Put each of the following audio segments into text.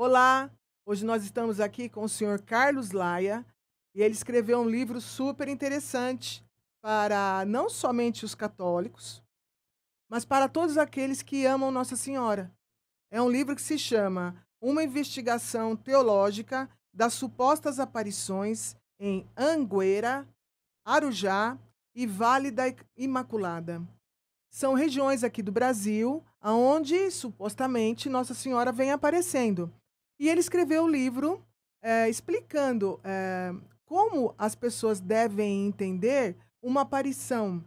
Olá, hoje nós estamos aqui com o senhor Carlos Laia e ele escreveu um livro super interessante para não somente os católicos, mas para todos aqueles que amam Nossa Senhora. É um livro que se chama Uma Investigação Teológica das Supostas Aparições em Anguera, Arujá e Vale da Imaculada. São regiões aqui do Brasil onde supostamente Nossa Senhora vem aparecendo. E ele escreveu o livro explicando como as pessoas devem entender uma aparição,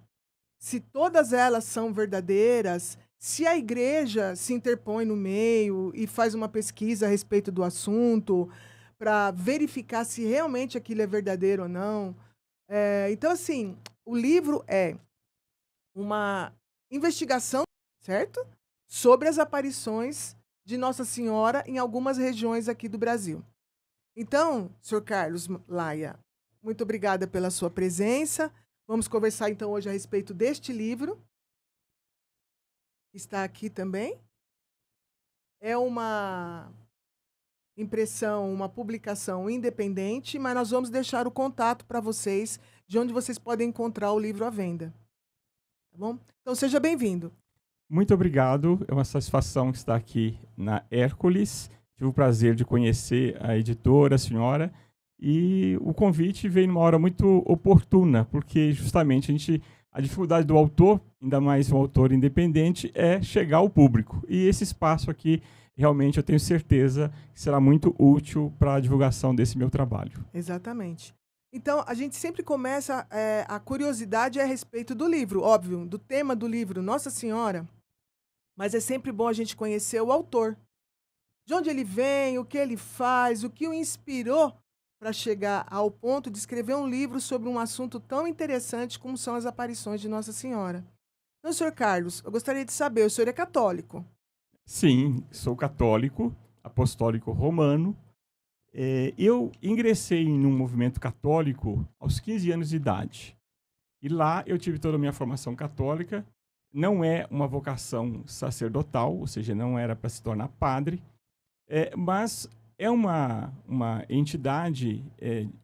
se todas elas são verdadeiras, se a igreja se interpõe no meio e faz uma pesquisa a respeito do assunto para verificar se realmente aquilo é verdadeiro ou não. Então, assim, o livro é uma investigação, certo? Sobre as aparições de Nossa Senhora em algumas regiões aqui do Brasil. Então, senhor Carlos Laia, muito obrigada pela sua presença. Vamos conversar então hoje a respeito deste livro, que está aqui também. É uma impressão, uma publicação independente, mas nós vamos deixar o contato para vocês de onde vocês podem encontrar o livro à venda. Tá bom? Então seja bem-vindo. Muito obrigado, é uma satisfação estar aqui na Hércules. Tive o prazer de conhecer a editora, a senhora, e o convite veio numa hora muito oportuna, porque justamente a dificuldade do autor, ainda mais um autor independente, é chegar ao público. E esse espaço aqui, realmente, eu tenho certeza que será muito útil para a divulgação desse meu trabalho. Exatamente. Então, a gente sempre começa, a curiosidade é a respeito do livro, óbvio, do tema do livro Nossa Senhora, mas é sempre bom a gente conhecer o autor. De onde ele vem, o que ele faz, o que o inspirou para chegar ao ponto de escrever um livro sobre um assunto tão interessante como são as aparições de Nossa Senhora. Então, senhor Carlos, eu gostaria de saber, o senhor é católico? Sim, sou católico, apostólico romano. Eu ingressei num movimento católico aos 15 anos de idade. E lá eu tive toda a minha formação católica. Não é uma vocação sacerdotal, ou seja, não era para se tornar padre, mas é uma entidade,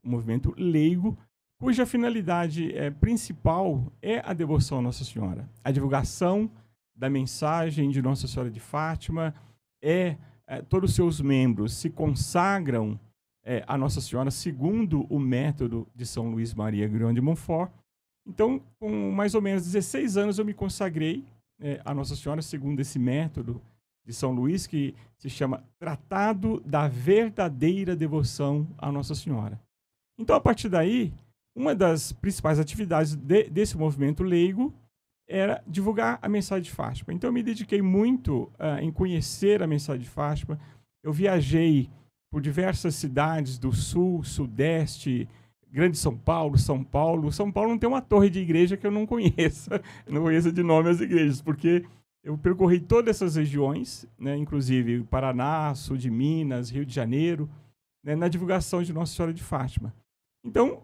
um movimento leigo, cuja finalidade principal é a devoção a Nossa Senhora. A divulgação da mensagem de Nossa Senhora de Fátima todos os seus membros se consagram a Nossa Senhora segundo o método de São Luís Maria Grignion de Montfort. Então, com mais ou menos 16 anos, eu me consagrei a Nossa Senhora segundo esse método de São Luís, que se chama Tratado da Verdadeira Devoção a Nossa Senhora. Então, a partir daí, uma das principais atividades desse movimento leigo era divulgar a mensagem de Fátima. Então, eu me dediquei muito em conhecer a mensagem de Fátima. Eu viajei por diversas cidades do sul, sudeste, Grande São Paulo, São Paulo. São Paulo não tem uma torre de igreja que eu não conheça. Eu não conheço de nome as igrejas, porque eu percorri todas essas regiões, né, inclusive Paraná, sul de Minas, Rio de Janeiro, né, na divulgação de Nossa Senhora de Fátima. Então,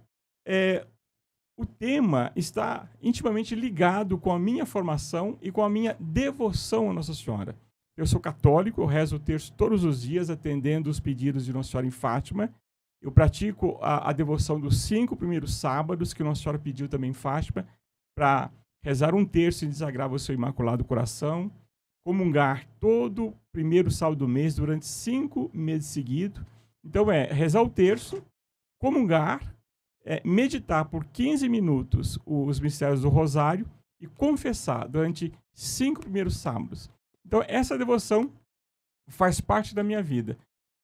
o tema está intimamente ligado com a minha formação e com a minha devoção a Nossa Senhora. Eu sou católico, eu rezo o terço todos os dias, atendendo os pedidos de Nossa Senhora em Fátima. Eu pratico a devoção dos 5 primeiros sábados, que Nossa Senhora pediu também em Fátima, para rezar um terço em desagravo ao seu Imaculado Coração, comungar todo primeiro sábado do mês durante 5 meses seguidos. Então, rezar o terço, comungar, meditar por 15 minutos os mistérios do Rosário e confessar durante 5 primeiros sábados. Então, essa devoção faz parte da minha vida.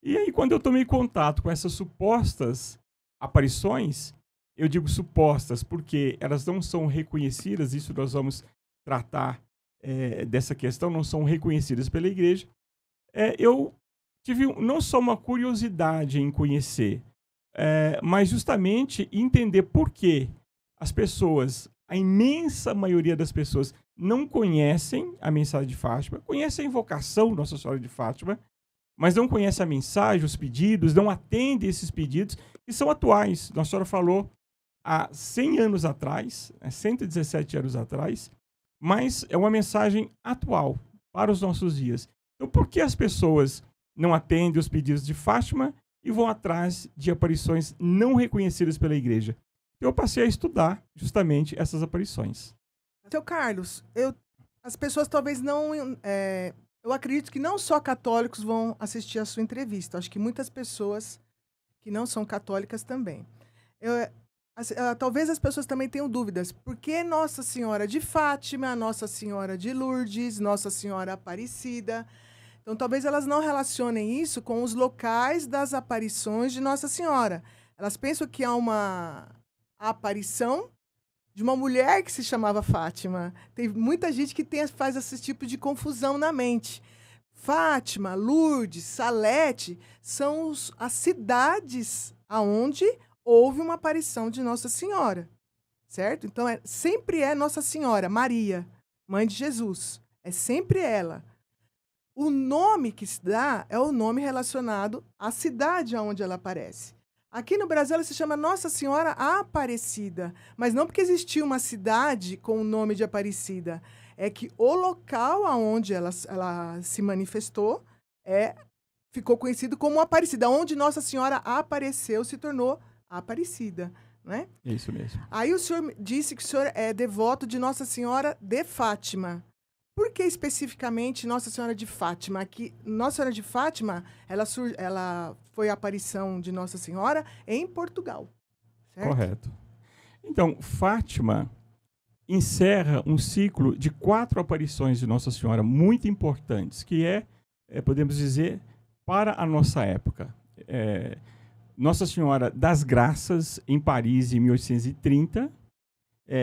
E aí, quando eu tomei contato com essas supostas aparições, eu digo supostas porque elas não são reconhecidas, isso nós vamos tratar dessa questão, não são reconhecidas pela igreja, eu tive não só uma curiosidade em conhecer, mas justamente entender por que as pessoas, a imensa maioria das pessoas, não conhecem a mensagem de Fátima, conhecem a invocação Nossa Senhora de Fátima, mas não conhecem a mensagem, os pedidos, não atendem esses pedidos, que são atuais. Nossa Senhora falou há 100 anos atrás, 117 anos atrás, mas é uma mensagem atual para os nossos dias. Então, por que as pessoas não atendem os pedidos de Fátima e vão atrás de aparições não reconhecidas pela igreja. Eu passei a estudar justamente essas aparições. Seu Carlos, as pessoas talvez não... eu acredito que não só católicos vão assistir a sua entrevista. Acho que muitas pessoas que não são católicas também. Talvez as pessoas também tenham dúvidas. Por que Nossa Senhora de Fátima, Nossa Senhora de Lourdes, Nossa Senhora Aparecida? Então, talvez elas não relacionem isso com os locais das aparições de Nossa Senhora. Elas pensam que há uma aparição de uma mulher que se chamava Fátima. Tem muita gente que faz esse tipo de confusão na mente. Fátima, Lourdes, Salete são as cidades aonde houve uma aparição de Nossa Senhora, certo? Então, sempre é Nossa Senhora, Maria, mãe de Jesus. É sempre ela. O nome que se dá é o nome relacionado à cidade onde ela aparece. Aqui no Brasil, ela se chama Nossa Senhora Aparecida, mas não porque existia uma cidade com o nome de Aparecida. É que o local onde ela se manifestou ficou conhecido como Aparecida. Onde Nossa Senhora apareceu, se tornou Aparecida, né? Isso mesmo. Aí o senhor disse que o senhor é devoto de Nossa Senhora de Fátima. Por que especificamente Nossa Senhora de Fátima? Aqui, Nossa Senhora de Fátima, ela foi a aparição de Nossa Senhora em Portugal, certo? Correto. Então, Fátima encerra um ciclo de 4 aparições de Nossa Senhora muito importantes, que podemos dizer, para a nossa época. Nossa Senhora das Graças, em Paris, em 1830.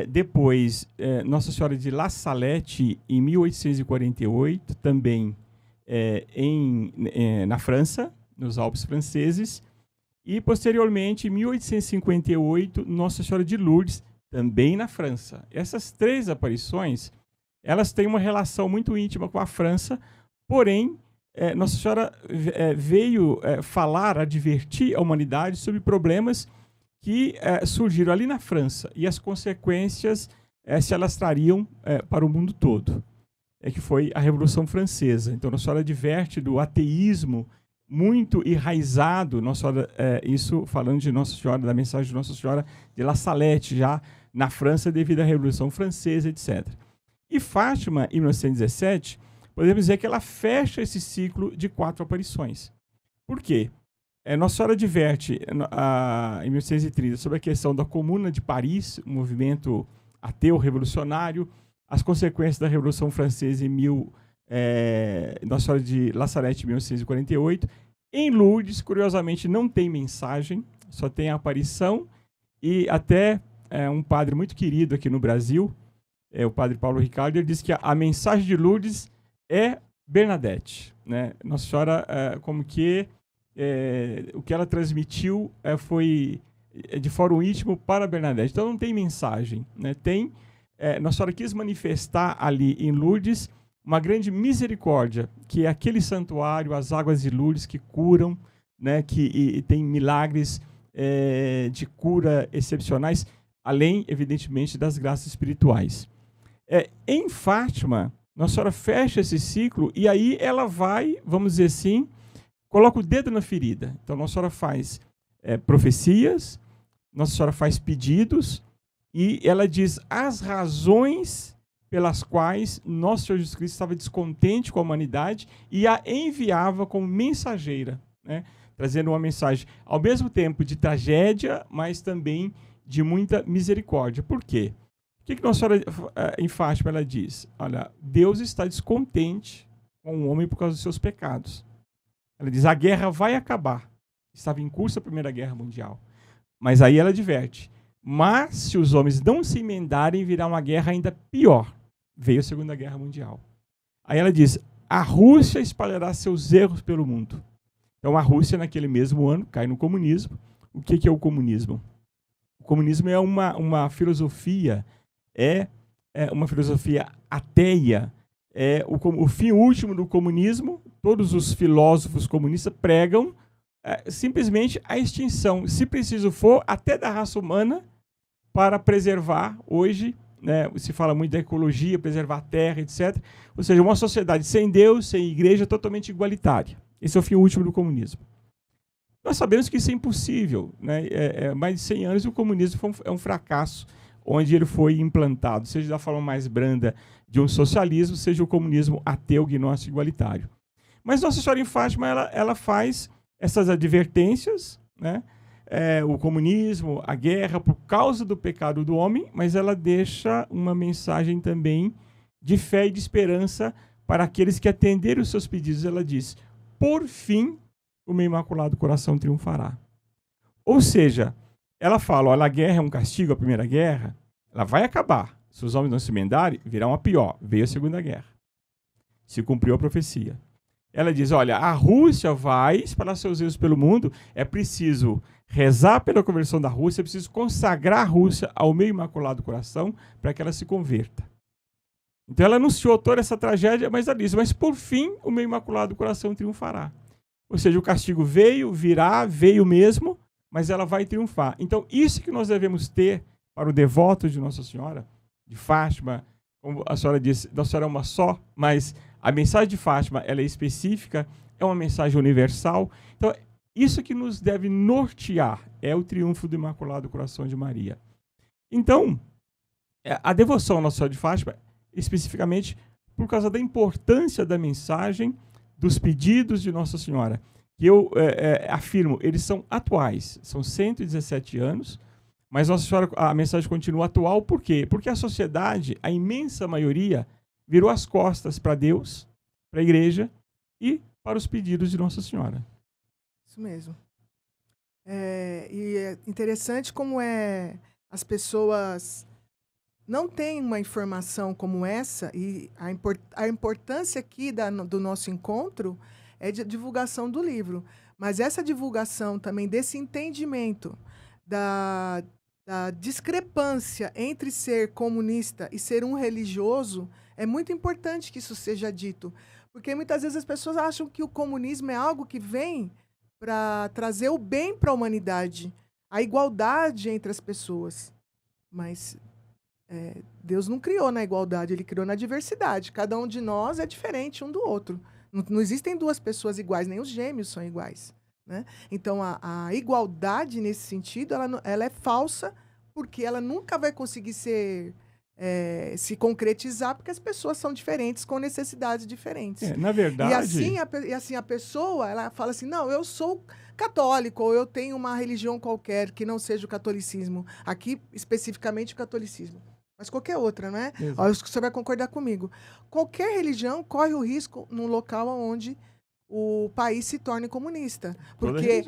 Depois, Nossa Senhora de La Salette, em 1848, também na França, nos Alpes franceses. E, posteriormente, em 1858, Nossa Senhora de Lourdes, também na França. Essas 3 aparições, elas têm uma relação muito íntima com a França, porém, Nossa Senhora veio advertir a humanidade sobre problemas que surgiram ali na França e as consequências se alastrariam para o mundo todo, que foi a Revolução Francesa. Então, Nossa Senhora adverte do ateísmo muito enraizado, isso falando de Nossa Senhora, da mensagem de Nossa Senhora de La Salette, já na França, devido à Revolução Francesa, etc. E Fátima, em 1917, podemos dizer que ela fecha esse ciclo de 4 aparições. Por quê? Nossa Senhora adverte, em 1830, sobre a questão da Comuna de Paris, um movimento ateu revolucionário, as consequências da Revolução Francesa Nossa Senhora de La Salette, em 1848. Em Lourdes, curiosamente, não tem mensagem, só tem a aparição, e até um padre muito querido aqui no Brasil, o padre Paulo Ricardo, ele diz que a mensagem de Lourdes é Bernadette, né? Nossa Senhora, como que o que ela transmitiu foi de fórum íntimo para Bernadette. Então não tem mensagem, né? Nossa Senhora quis manifestar ali em Lourdes uma grande misericórdia, que é aquele santuário, as águas de Lourdes que curam, né? E tem milagres de cura excepcionais, além, evidentemente, das graças espirituais. Em Fátima, Nossa Senhora fecha esse ciclo e aí ela vai, vamos dizer assim, coloca o dedo na ferida. Então, Nossa Senhora faz profecias, Nossa Senhora faz pedidos e ela diz as razões pelas quais Nosso Senhor Jesus Cristo estava descontente com a humanidade e a enviava como mensageira, né? Trazendo uma mensagem, ao mesmo tempo, de tragédia, mas também de muita misericórdia. Por quê? O que Nossa Senhora, em Fátima, ela diz? Olha, Deus está descontente com o homem por causa dos seus pecados. Ela diz, a guerra vai acabar. Estava em curso a Primeira Guerra Mundial. Mas aí ela adverte, mas se os homens não se emendarem, virá uma guerra ainda pior. Veio a Segunda Guerra Mundial. Aí ela diz, a Rússia espalhará seus erros pelo mundo. Então a Rússia, naquele mesmo ano, cai no comunismo. O que é o comunismo? O comunismo é uma filosofia, uma filosofia ateia. O fim último do comunismo, todos os filósofos comunistas pregam simplesmente a extinção, se preciso for, até da raça humana, para preservar hoje, né, se fala muito da ecologia, preservar a terra, etc. Ou seja, uma sociedade sem Deus, sem igreja, totalmente igualitária. Esse é o fim último do comunismo. Nós sabemos que isso é impossível, né? Mais de 100 anos e o comunismo é um fracasso, onde ele foi implantado, seja da forma mais branda de um socialismo, seja o comunismo ateu, gnóstico igualitário. Mas Nossa Senhora em Fátima, ela faz essas advertências, né? O comunismo, a guerra, por causa do pecado do homem, mas ela deixa uma mensagem também de fé e de esperança para aqueles que atenderem os seus pedidos. Ela diz, por fim, o meu Imaculado Coração triunfará. Ou seja, ela fala, olha, a guerra é um castigo, a Primeira Guerra, ela vai acabar. Se os homens não se emendarem, virá uma pior. Veio a Segunda Guerra. Se cumpriu a profecia. Ela diz, olha, a Rússia vai espalhar seus erros pelo mundo, é preciso rezar pela conversão da Rússia, é preciso consagrar a Rússia ao meu Imaculado Coração para que ela se converta. Então ela anunciou toda essa tragédia, mas ela diz, mas por fim o meu Imaculado Coração triunfará. Ou seja, o castigo veio, virá, veio mesmo, mas ela vai triunfar. Então isso que nós devemos ter para o devoto de Nossa Senhora, de Fátima, como a senhora disse, Nossa Senhora é uma só, mas a mensagem de Fátima ela é específica, é uma mensagem universal. Então, isso que nos deve nortear é o triunfo do Imaculado Coração de Maria. Então, a devoção à Nossa Senhora de Fátima, especificamente por causa da importância da mensagem, dos pedidos de Nossa Senhora, que eu afirmo, eles são atuais, são 117 anos, mas Nossa Senhora, a mensagem continua atual, por quê? Porque a sociedade, a imensa maioria, virou as costas para Deus, para a igreja e para os pedidos de Nossa Senhora. Isso mesmo. E é interessante como as pessoas não têm uma informação como essa, e a importância aqui do nosso encontro é de divulgação do livro. Mas essa divulgação também desse entendimento da discrepância entre ser comunista e ser um religioso, é muito importante que isso seja dito. Porque muitas vezes as pessoas acham que o comunismo é algo que vem para trazer o bem para a humanidade, a igualdade entre as pessoas. Mas Deus não criou na igualdade, ele criou na diversidade. Cada um de nós é diferente um do outro. Não existem duas pessoas iguais, nem os gêmeos são iguais. Né? Então, a igualdade, nesse sentido, ela é falsa, porque ela nunca vai conseguir se concretizar, porque as pessoas são diferentes, com necessidades diferentes. Na verdade... E assim, a pessoa, ela fala assim, não, eu sou católico, ou eu tenho uma religião qualquer que não seja o catolicismo. Aqui, especificamente, o catolicismo. Mas qualquer outra, né? Acho que você vai concordar comigo. Qualquer religião corre o risco num local onde o país se torne comunista. Porque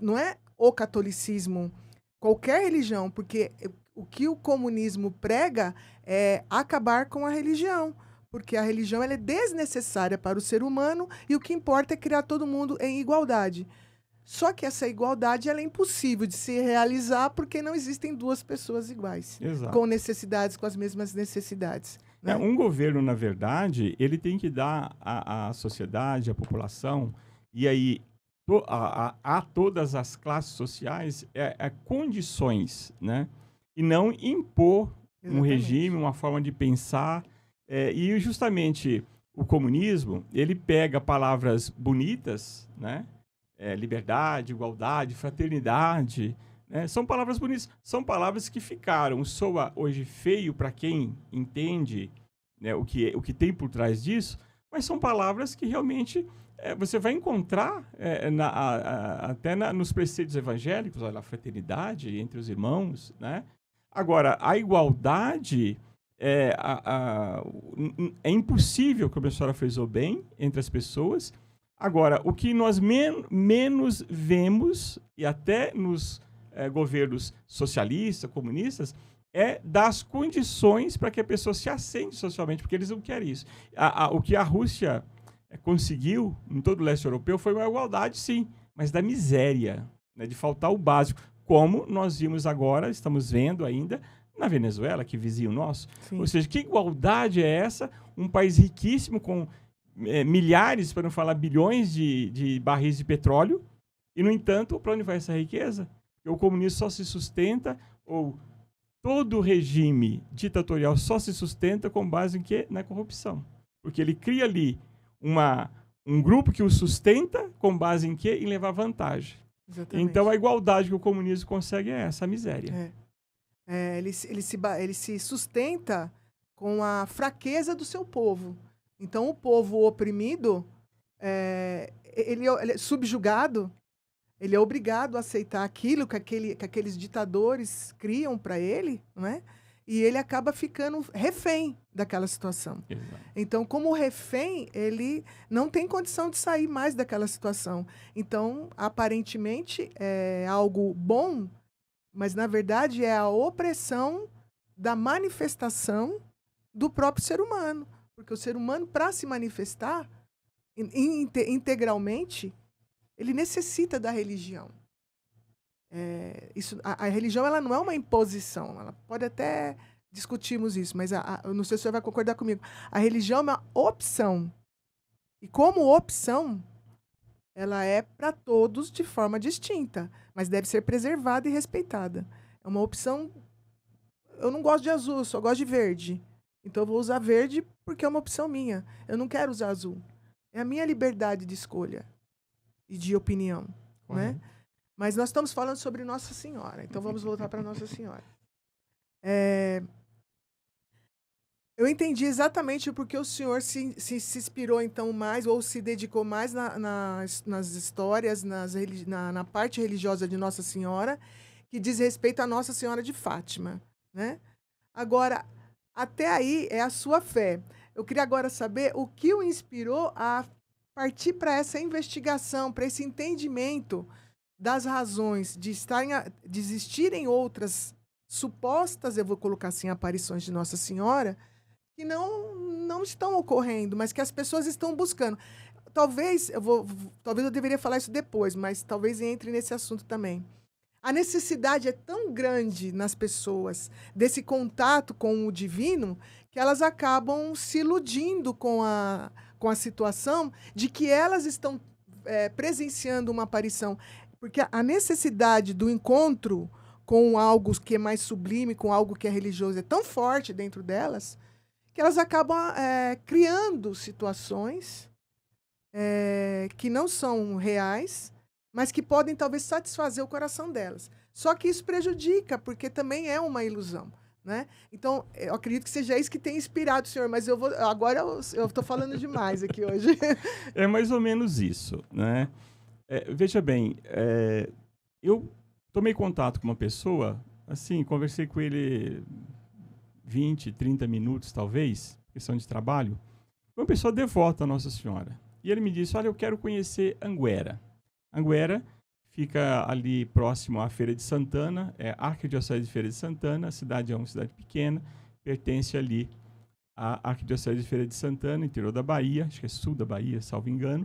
não é o catolicismo, qualquer religião, porque o que o comunismo prega é acabar com a religião. Porque a religião ela é desnecessária para o ser humano e o que importa é criar todo mundo em igualdade. Só que essa igualdade ela é impossível de se realizar porque não existem duas pessoas iguais. Exato. Com necessidades, com as mesmas necessidades. Né? Um governo, na verdade, ele tem que dar à sociedade, à população, e aí a todas as classes sociais condições, né? E não impor um regime, uma forma de pensar. E justamente o comunismo, ele pega palavras bonitas, né? Liberdade, igualdade, fraternidade, né? São palavras bonitas, são palavras que ficaram, soa hoje feio para quem entende, né, o que tem por trás disso, mas são palavras que realmente você vai encontrar até nos preceitos evangélicos, olha, a fraternidade entre os irmãos, né? Agora, a igualdade é impossível, como a senhora frisou bem, entre as pessoas. Agora, o que nós menos vemos, e até nos governos socialistas, comunistas, é dar as condições para que a pessoa se assente socialmente, porque eles não querem isso. O que a Rússia conseguiu em todo o leste europeu foi uma igualdade, sim, mas da miséria, né, de faltar o básico, como nós vimos agora, estamos vendo ainda, na Venezuela, que vizinho nosso. Sim. Ou seja, que igualdade é essa? Um país riquíssimo com milhares, para não falar bilhões de barris de petróleo, e, no entanto, para onde vai essa riqueza? O comunismo só se sustenta, ou todo regime ditatorial só se sustenta com base em quê? Na corrupção. Porque ele cria ali um grupo que o sustenta com base em quê? Em levar vantagem. Exatamente. Então, a igualdade que o comunismo consegue é essa, a miséria. Ele se sustenta com a fraqueza do seu povo. Então, o povo oprimido, ele é subjugado, ele é obrigado a aceitar aquilo que aqueles ditadores criam para ele, não é? E ele acaba ficando refém daquela situação. Exato. Então, como refém, ele não tem condição de sair mais daquela situação. Então, aparentemente, é algo bom, mas, na verdade, é a opressão da manifestação do próprio ser humano. Porque o ser humano, para se manifestar integralmente, ele necessita da religião. A religião ela não é uma imposição. Ela pode até discutirmos isso, mas eu não sei se você vai concordar comigo. A religião é uma opção. E como opção, ela é para todos de forma distinta, mas deve ser preservada e respeitada. É uma opção. Eu não gosto de azul, eu só gosto de verde. Então eu vou usar verde porque é uma opção minha. Eu não quero usar azul. É a minha liberdade de escolha e de opinião, né? Mas nós estamos falando sobre Nossa Senhora. Então vamos voltar para Nossa Senhora. Eu entendi exatamente porque o senhor se inspirou então mais ou se dedicou mais nas histórias, na parte religiosa de Nossa Senhora, que diz respeito a Nossa Senhora de Fátima, né? Agora, até aí é a sua fé. Eu queria agora saber o que o inspirou a partir para essa investigação, para esse entendimento das razões de existirem outras supostas, eu vou colocar assim, aparições de Nossa Senhora, que não estão ocorrendo, mas que as pessoas estão buscando. Talvez eu deveria falar isso depois, mas talvez entre nesse assunto também. A necessidade é tão grande nas pessoas desse contato com o divino que elas acabam se iludindo com a situação de que elas estão presenciando uma aparição. Porque a necessidade do encontro com algo que é mais sublime, com algo que é religioso, é tão forte dentro delas, que elas acabam criando situações que não são reais, mas que podem talvez satisfazer o coração delas. Só que isso prejudica, porque também é uma ilusão, né? Então, eu acredito que seja isso que tem inspirado o senhor, mas agora eu estou falando demais aqui hoje. É mais ou menos isso, né? Veja bem, eu tomei contato com uma pessoa, assim, conversei com ele 20, 30 minutos, talvez, questão de trabalho, uma pessoa devota a Nossa Senhora. E ele me disse, olha, eu quero conhecer Anguera. Anguera fica ali próximo à Feira de Santana, é Arquidiocese de Feira de Santana, a cidade é uma cidade pequena, pertence ali à Arquidiocese de Feira de Santana, interior da Bahia, acho que é sul da Bahia, salvo engano.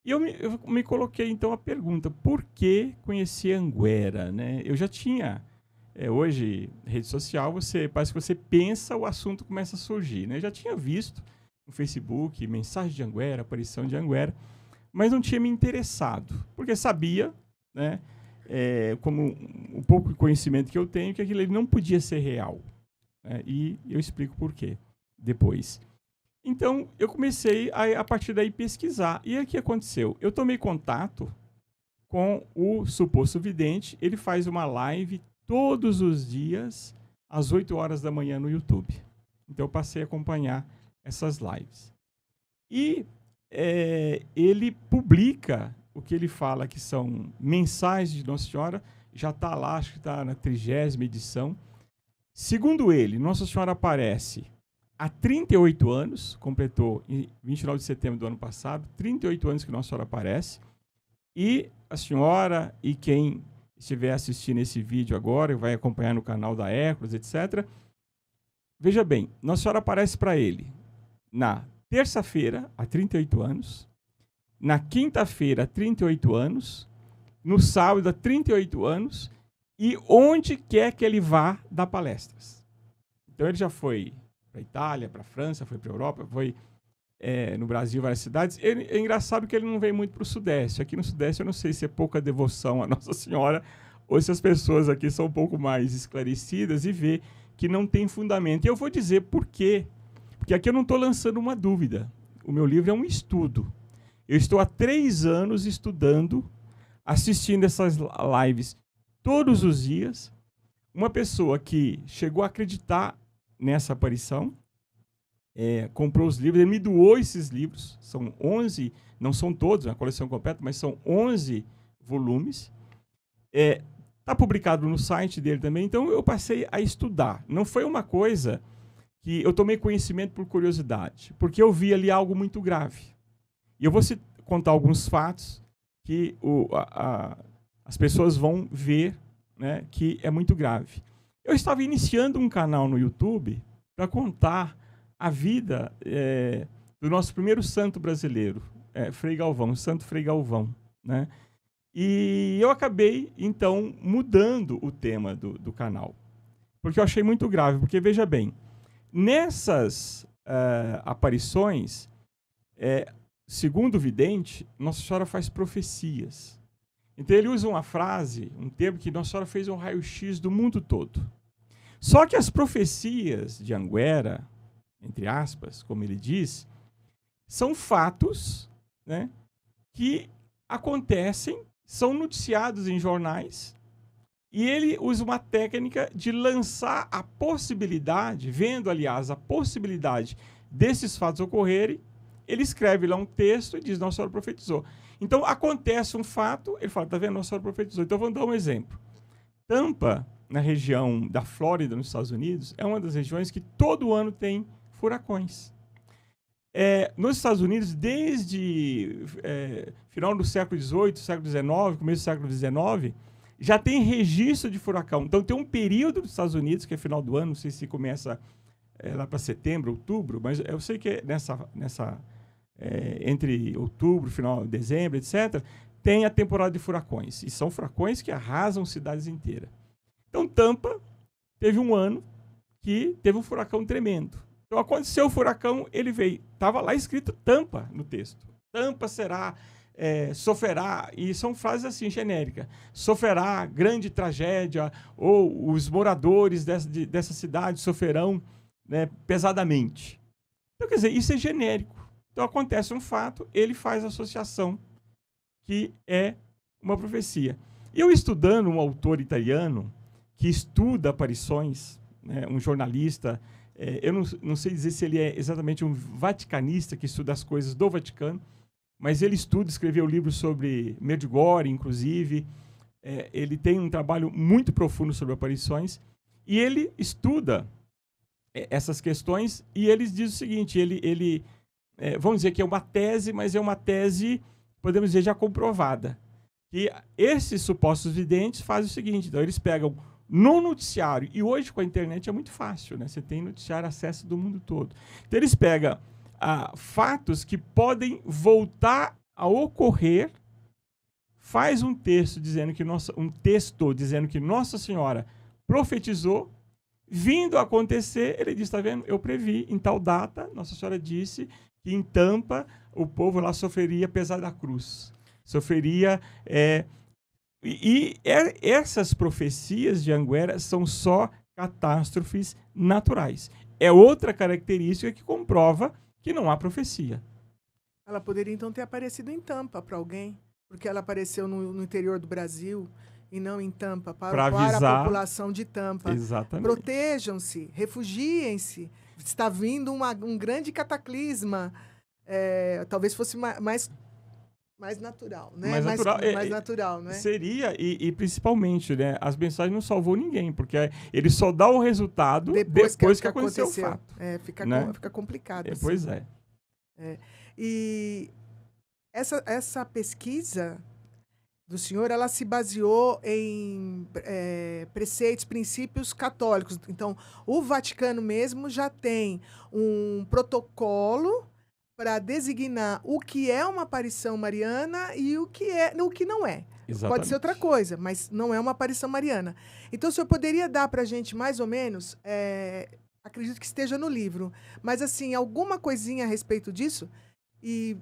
E eu me coloquei, então, a pergunta, por que conhecer Anguera? Né? Eu já tinha, hoje, rede social, parece que você pensa, o assunto começa a surgir. Né? Eu já tinha visto no Facebook mensagem de Anguera, aparição de Anguera, mas não tinha me interessado, porque sabia, né, como um pouco de conhecimento que eu tenho, que aquilo não podia ser real. Né? E eu explico por quê depois. Então, eu comecei a partir daí pesquisar. E o que aconteceu? Eu tomei contato com o suposto vidente. Ele faz uma live todos os dias, às 8 horas da manhã no YouTube. Então, eu passei a acompanhar essas lives. E ele publica o que ele fala que são mensagens de Nossa Senhora. Já está lá, acho que está na 30ª edição. Segundo ele, Nossa Senhora aparece há 38 anos, completou em 29 de setembro do ano passado, 38 anos que Nossa Senhora aparece, e a senhora e quem estiver assistindo esse vídeo agora, vai acompanhar no canal da Hércules, etc. Veja bem, Nossa Senhora aparece para ele na terça-feira, há 38 anos, na quinta-feira, há 38 anos, no sábado, há 38 anos, e onde quer que ele vá dar palestras. Então ele já foi para a Itália, para a França, foi para a Europa, foi no Brasil, várias cidades. É engraçado que ele não veio muito para o Sudeste. Aqui no Sudeste eu não sei se é pouca devoção a Nossa Senhora ou se as pessoas aqui são um pouco mais esclarecidas e vê que não tem fundamento. E eu vou dizer por quê. Porque aqui eu não estou lançando uma dúvida. O meu livro é um estudo. Eu estou há 3 anos estudando, assistindo essas lives todos os dias. Uma pessoa que chegou a acreditar nessa aparição, comprou os livros, ele me doou esses livros, são 11, não são todos, uma coleção completa, mas são 11 volumes. Está publicado no site dele também, então eu passei a estudar. Não foi uma coisa que eu tomei conhecimento por curiosidade, porque eu vi ali algo muito grave. E eu vou contar alguns fatos que as pessoas vão ver, né, que é muito grave. Eu estava iniciando um canal no YouTube para contar a vida do nosso primeiro santo brasileiro, Frei Galvão, Santo Frei Galvão, né? E eu acabei, então, mudando o tema do canal, porque eu achei muito grave, porque, veja bem, nessas aparições, segundo o vidente, Nossa Senhora faz profecias. Então ele usa uma frase, um termo que Nossa Senhora fez um raio-x do mundo todo. Só que as profecias de Anguera, entre aspas, como ele diz, são fatos, né, que acontecem, são noticiados em jornais, e ele usa uma técnica de lançar a possibilidade, vendo, aliás, a possibilidade desses fatos ocorrerem, ele escreve lá um texto e diz, Nossa Senhora profetizou. Então, acontece um fato, ele fala, tá vendo, Nossa Senhora profetizou. Então, vamos dar um exemplo. Tampa, na região da Flórida, nos Estados Unidos, é uma das regiões que todo ano tem furacões. Nos Estados Unidos, desde final do século XVIII, século XIX, começo do século XIX, já tem registro de furacão. Então, tem um período dos Estados Unidos, que é final do ano, não sei se começa lá para setembro, outubro, mas eu sei que é entre outubro, final de dezembro, etc., tem a temporada de furacões. E são furacões que arrasam cidades inteiras. Então, Tampa teve um ano que teve um furacão tremendo. Então, aconteceu o furacão, ele veio. Estava lá escrito Tampa no texto. Tampa será, sofrerá, e são frases assim, genéricas. Sofrerá grande tragédia, ou os moradores dessa cidade sofrerão, né, pesadamente. Então, quer dizer, isso é genérico. Então, acontece um fato, ele faz a associação, que é uma profecia. Eu estudando um autor italiano que estuda aparições, né, um jornalista, eu não sei dizer se ele é exatamente um vaticanista que estuda as coisas do Vaticano, mas ele estuda, escreveu livros sobre Medjugorje, inclusive. Ele tem um trabalho muito profundo sobre aparições, e ele estuda essas questões, e ele diz o seguinte, vamos dizer que é uma tese, mas é uma tese, podemos dizer, já comprovada, que esses supostos videntes fazem o seguinte, então eles pegam no noticiário, e hoje com a internet é muito fácil, né? Você tem noticiário, acesso do mundo todo. Então eles pegam fatos que podem voltar a ocorrer, faz um texto dizendo que Nossa Senhora profetizou, vindo a acontecer, ele diz, está vendo, eu previ, em tal data, Nossa Senhora disse que em Tampa o povo lá sofreria apesar da cruz. Sofreria... essas profecias de Anguera são só catástrofes naturais. É outra característica que comprova que não há profecia. Ela poderia, então, ter aparecido em Tampa para alguém, porque ela apareceu no interior do Brasil e não em Tampa, para avisar a população de Tampa. Exatamente. Protejam-se, refugiem-se. Está vindo um grande cataclisma. Talvez fosse mais natural, né? Mais natural, né? Seria, e principalmente, né, as mensagens não salvou ninguém, porque ele só dá o resultado depois que aconteceu o fato. Fica complicado. Assim. Pois é. E essa pesquisa do senhor, ela se baseou em preceitos, princípios católicos. Então, o Vaticano mesmo já tem um protocolo para designar o que é uma aparição mariana e o que não é. Exatamente. Pode ser outra coisa, mas não é uma aparição mariana. Então, o senhor poderia dar para a gente, mais ou menos, acredito que esteja no livro, mas, assim, alguma coisinha a respeito disso? E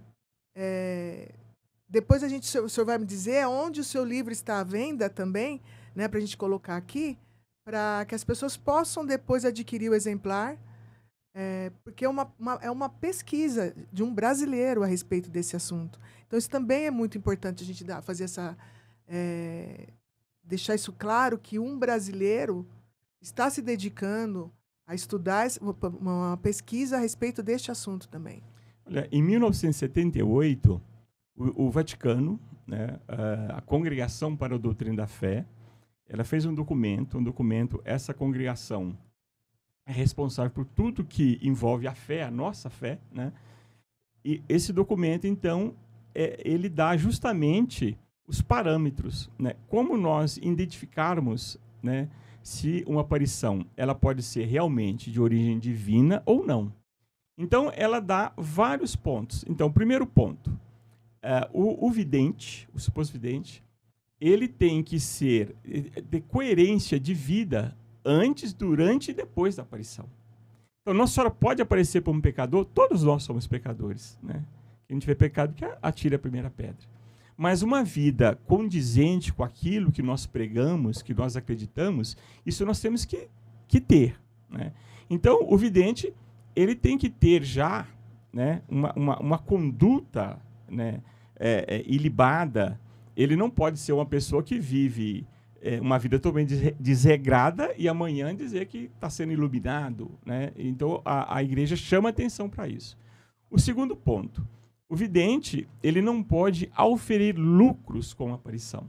depois o senhor vai me dizer onde o seu livro está à venda também, né, para a gente colocar aqui, para que as pessoas possam depois adquirir o exemplar, porque é uma pesquisa de um brasileiro a respeito desse assunto. Então, isso também é muito importante a gente fazer deixar isso claro, que um brasileiro está se dedicando a estudar uma pesquisa a respeito deste assunto também. Olha, em 1978, o Vaticano, né, a Congregação para a Doutrina da Fé, ela fez um documento, essa congregação é responsável por tudo que envolve a fé, a nossa fé, né? E esse documento, então, ele dá justamente os parâmetros, né? Como nós identificarmos, né, se uma aparição ela pode ser realmente de origem divina ou não. Então, ela dá vários pontos. Então, o primeiro ponto, o vidente, o suposto vidente, ele tem que ser de coerência de vida antes, durante e depois da aparição. Então, Nossa Senhora pode aparecer como um pecador, todos nós somos pecadores, né? Quem tiver pecado, que atire a primeira pedra. Mas uma vida condizente com aquilo que nós pregamos, que nós acreditamos, isso nós temos que ter, né? Então, o vidente, ele tem que ter já, né, uma conduta, né, ilibada. Ele não pode ser uma pessoa que vive uma vida totalmente desregrada e amanhã dizer que está sendo iluminado, né? Então, a igreja chama atenção para isso. O segundo ponto, o vidente, ele não pode auferir lucros com a aparição,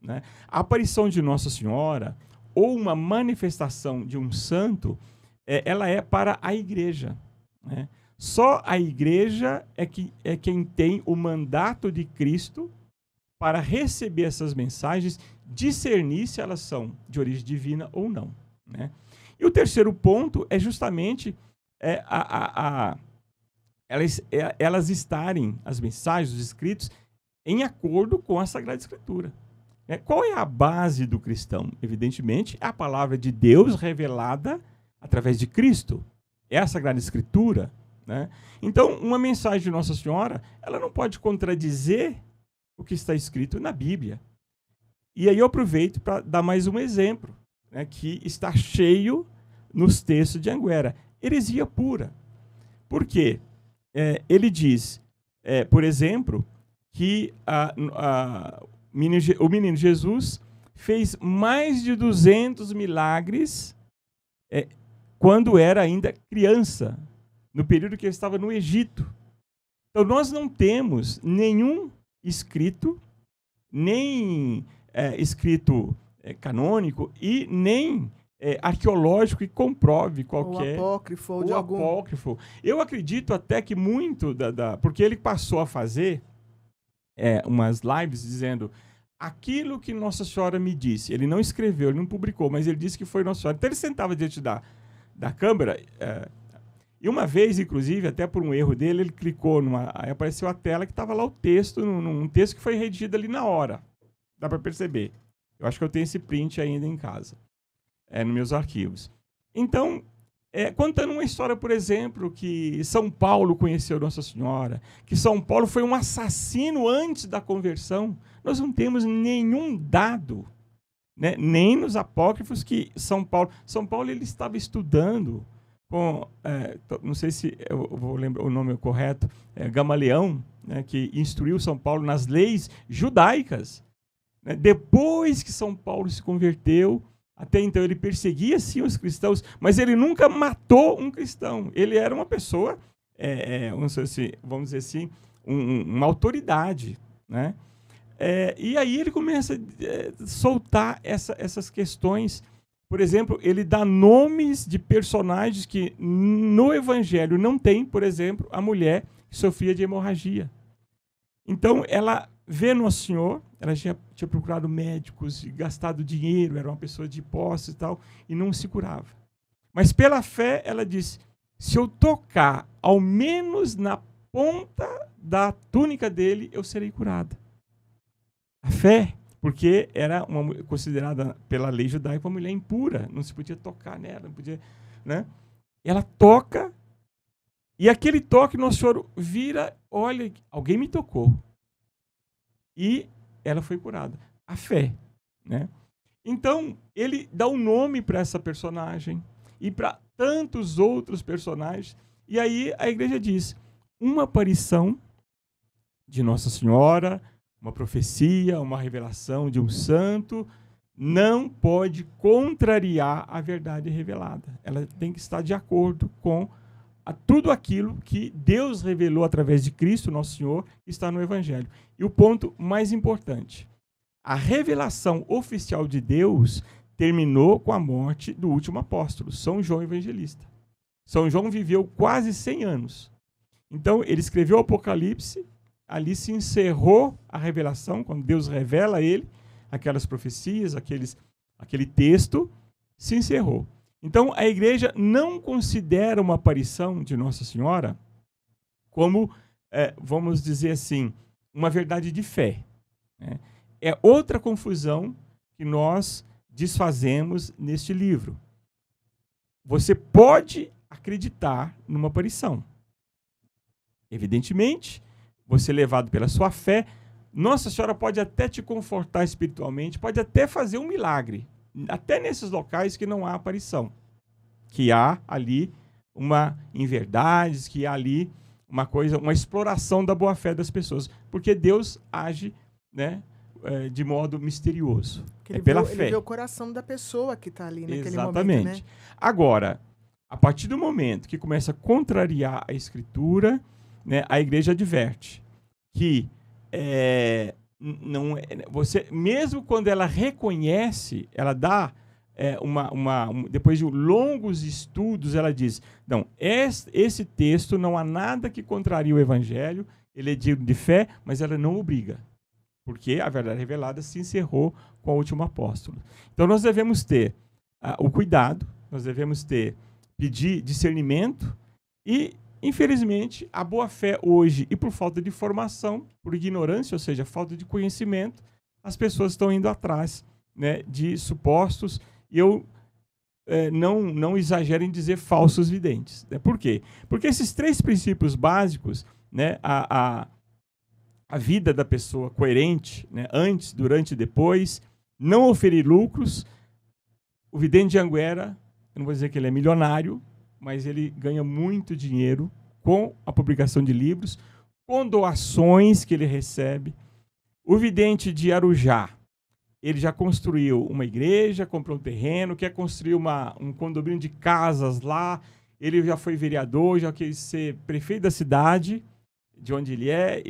né? A aparição de Nossa Senhora ou uma manifestação de um santo, ela é para a igreja, né? Só a igreja é quem tem o mandato de Cristo para receber essas mensagens, discernir se elas são de origem divina ou não, né? E o terceiro ponto é justamente elas estarem, as mensagens, os escritos, em acordo com a Sagrada Escritura. Qual é a base do cristão? Evidentemente, é a palavra de Deus revelada através de Cristo. É a Sagrada Escritura, né? Então, uma mensagem de Nossa Senhora, ela não pode contradizer o que está escrito na Bíblia. E aí eu aproveito para dar mais um exemplo, né, que está cheio nos textos de Anguera. Heresia pura. Por quê? Ele diz, por exemplo, que o menino Jesus fez mais de 200 milagres quando era ainda criança, no período que ele estava no Egito. Então, nós não temos nenhum escrito, nem escrito canônico e nem arqueológico que comprove qualquer... Ou apócrifo, ou o de apócrifo. Eu acredito até que muito porque ele passou a fazer umas lives dizendo aquilo que Nossa Senhora me disse. Ele não escreveu, ele não publicou, mas ele disse que foi Nossa Senhora. Então ele sentava diante da câmera, e uma vez, inclusive, até por um erro dele, ele clicou aí apareceu a tela que estava lá o texto, num texto que foi redigido ali na hora. Dá para perceber. Eu acho que eu tenho esse print ainda em casa, nos meus arquivos. Então, contando uma história, por exemplo, que São Paulo conheceu Nossa Senhora, que São Paulo foi um assassino antes da conversão, nós não temos nenhum dado, né, nem nos apócrifos que São Paulo ele estava estudando com, não sei se eu vou lembrar o nome correto, Gamaliel, né, que instruiu São Paulo nas leis judaicas, né? Depois que São Paulo se converteu, até então ele perseguia sim os cristãos, mas ele nunca matou um cristão. Ele era uma pessoa, vamos dizer assim, uma autoridade, né? E aí ele começa a soltar essas questões. Por exemplo, ele dá nomes de personagens que no Evangelho não tem, por exemplo, a mulher que sofria de hemorragia. Então, ela vê Nosso Senhor, ela tinha procurado médicos, gastado dinheiro, era uma pessoa de posse e tal, e não se curava. Mas pela fé, ela disse, se eu tocar ao menos na ponta da túnica dele, eu serei curada. A fé, porque era considerada pela lei judaica uma mulher impura, não se podia tocar nela, não podia, né? Ela toca, e aquele toque Nosso Senhor vira, olha, alguém me tocou. E ela foi curada. A fé, né? Então, ele dá um nome para essa personagem, e para tantos outros personagens. E aí a igreja diz, uma aparição de Nossa Senhora, uma profecia, uma revelação de um santo, não pode contrariar a verdade revelada. Ela tem que estar de acordo com tudo aquilo que Deus revelou através de Cristo, nosso Senhor, que está no Evangelho. E o ponto mais importante, a revelação oficial de Deus terminou com a morte do último apóstolo, São João Evangelista. São João viveu quase 100 anos. Então, ele escreveu o Apocalipse, ali se encerrou a revelação, quando Deus revela a ele, aquelas profecias, aquele texto, se encerrou. Então, a igreja não considera uma aparição de Nossa Senhora como, vamos dizer assim, uma verdade de fé, né? É outra confusão que nós desfazemos neste livro. Você pode acreditar numa aparição. Evidentemente, você levado pela sua fé, Nossa Senhora pode até te confortar espiritualmente, pode até fazer um milagre, até nesses locais que não há aparição, que há ali uma inverdades, que há ali uma exploração da boa-fé das pessoas, porque Deus age, né, de modo misterioso. Pela fé. Ele vê o coração da pessoa que está ali naquele Exatamente. momento, né? Agora, a partir do momento que começa a contrariar a Escritura, né, a igreja adverte que você, mesmo quando ela reconhece, ela dá depois de longos estudos, ela diz, não, esse texto não há nada que contrarie o Evangelho, ele é digno de fé, mas ela não obriga, porque a verdade revelada se encerrou com o último apóstolo. Então nós devemos ter o cuidado, nós devemos pedir discernimento e, infelizmente, a boa-fé hoje, e por falta de formação, por ignorância, ou seja, falta de conhecimento, as pessoas estão indo atrás, né, de supostos, e eu não exagero em dizer falsos videntes. Né? Por quê? Porque esses 3 princípios básicos, né, a vida da pessoa coerente, né, antes, durante e depois, não oferir lucros. O vidente de Anguera, eu não vou dizer que ele é milionário, mas ele ganha muito dinheiro com a publicação de livros, com doações que ele recebe. O vidente de Arujá, ele já construiu uma igreja, comprou um terreno, quer construir um condomínio de casas lá, ele já foi vereador, já quis ser prefeito da cidade, de onde ele é,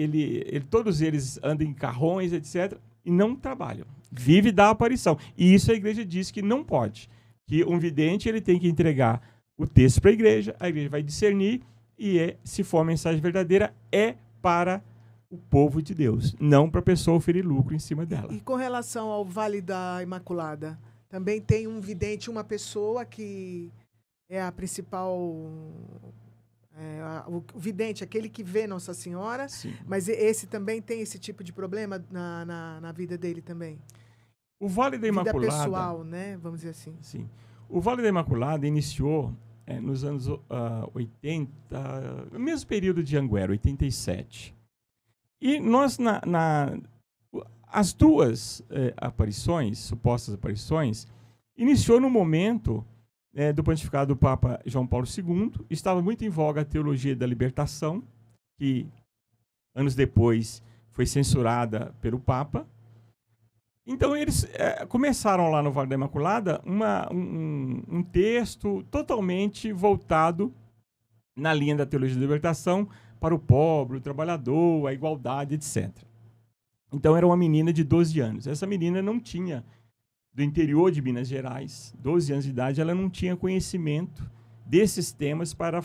todos eles andam em carrões, etc., e não trabalham. Vive da aparição. E isso a igreja diz que não pode. Que um vidente ele tem que entregar o texto para a igreja vai discernir, e se for a mensagem verdadeira, é para o povo de Deus, não para a pessoa oferir lucro em cima dela. E com relação ao Vale da Imaculada, também tem um vidente, uma pessoa que é a principal... o vidente, aquele que vê Nossa Senhora, Sim. Mas esse também tem esse tipo de problema na vida dele também. O Vale da Imaculada... Vida pessoal, né? Vamos dizer assim. Sim. O Vale da Imaculada iniciou nos anos 80, no mesmo período de Anguera, 87. E nós, as 2 aparições, supostas aparições, iniciou no momento do pontificado do Papa João Paulo II. Estava muito em voga a teologia da libertação, que anos depois foi censurada pelo Papa. Então eles começaram lá no Vale da Imaculada um texto totalmente voltado na linha da teologia da libertação para o pobre, o trabalhador, a igualdade, etc. Então era uma menina de 12 anos. Essa menina não tinha, do interior de Minas Gerais, 12 anos de idade, ela não tinha conhecimento desses temas para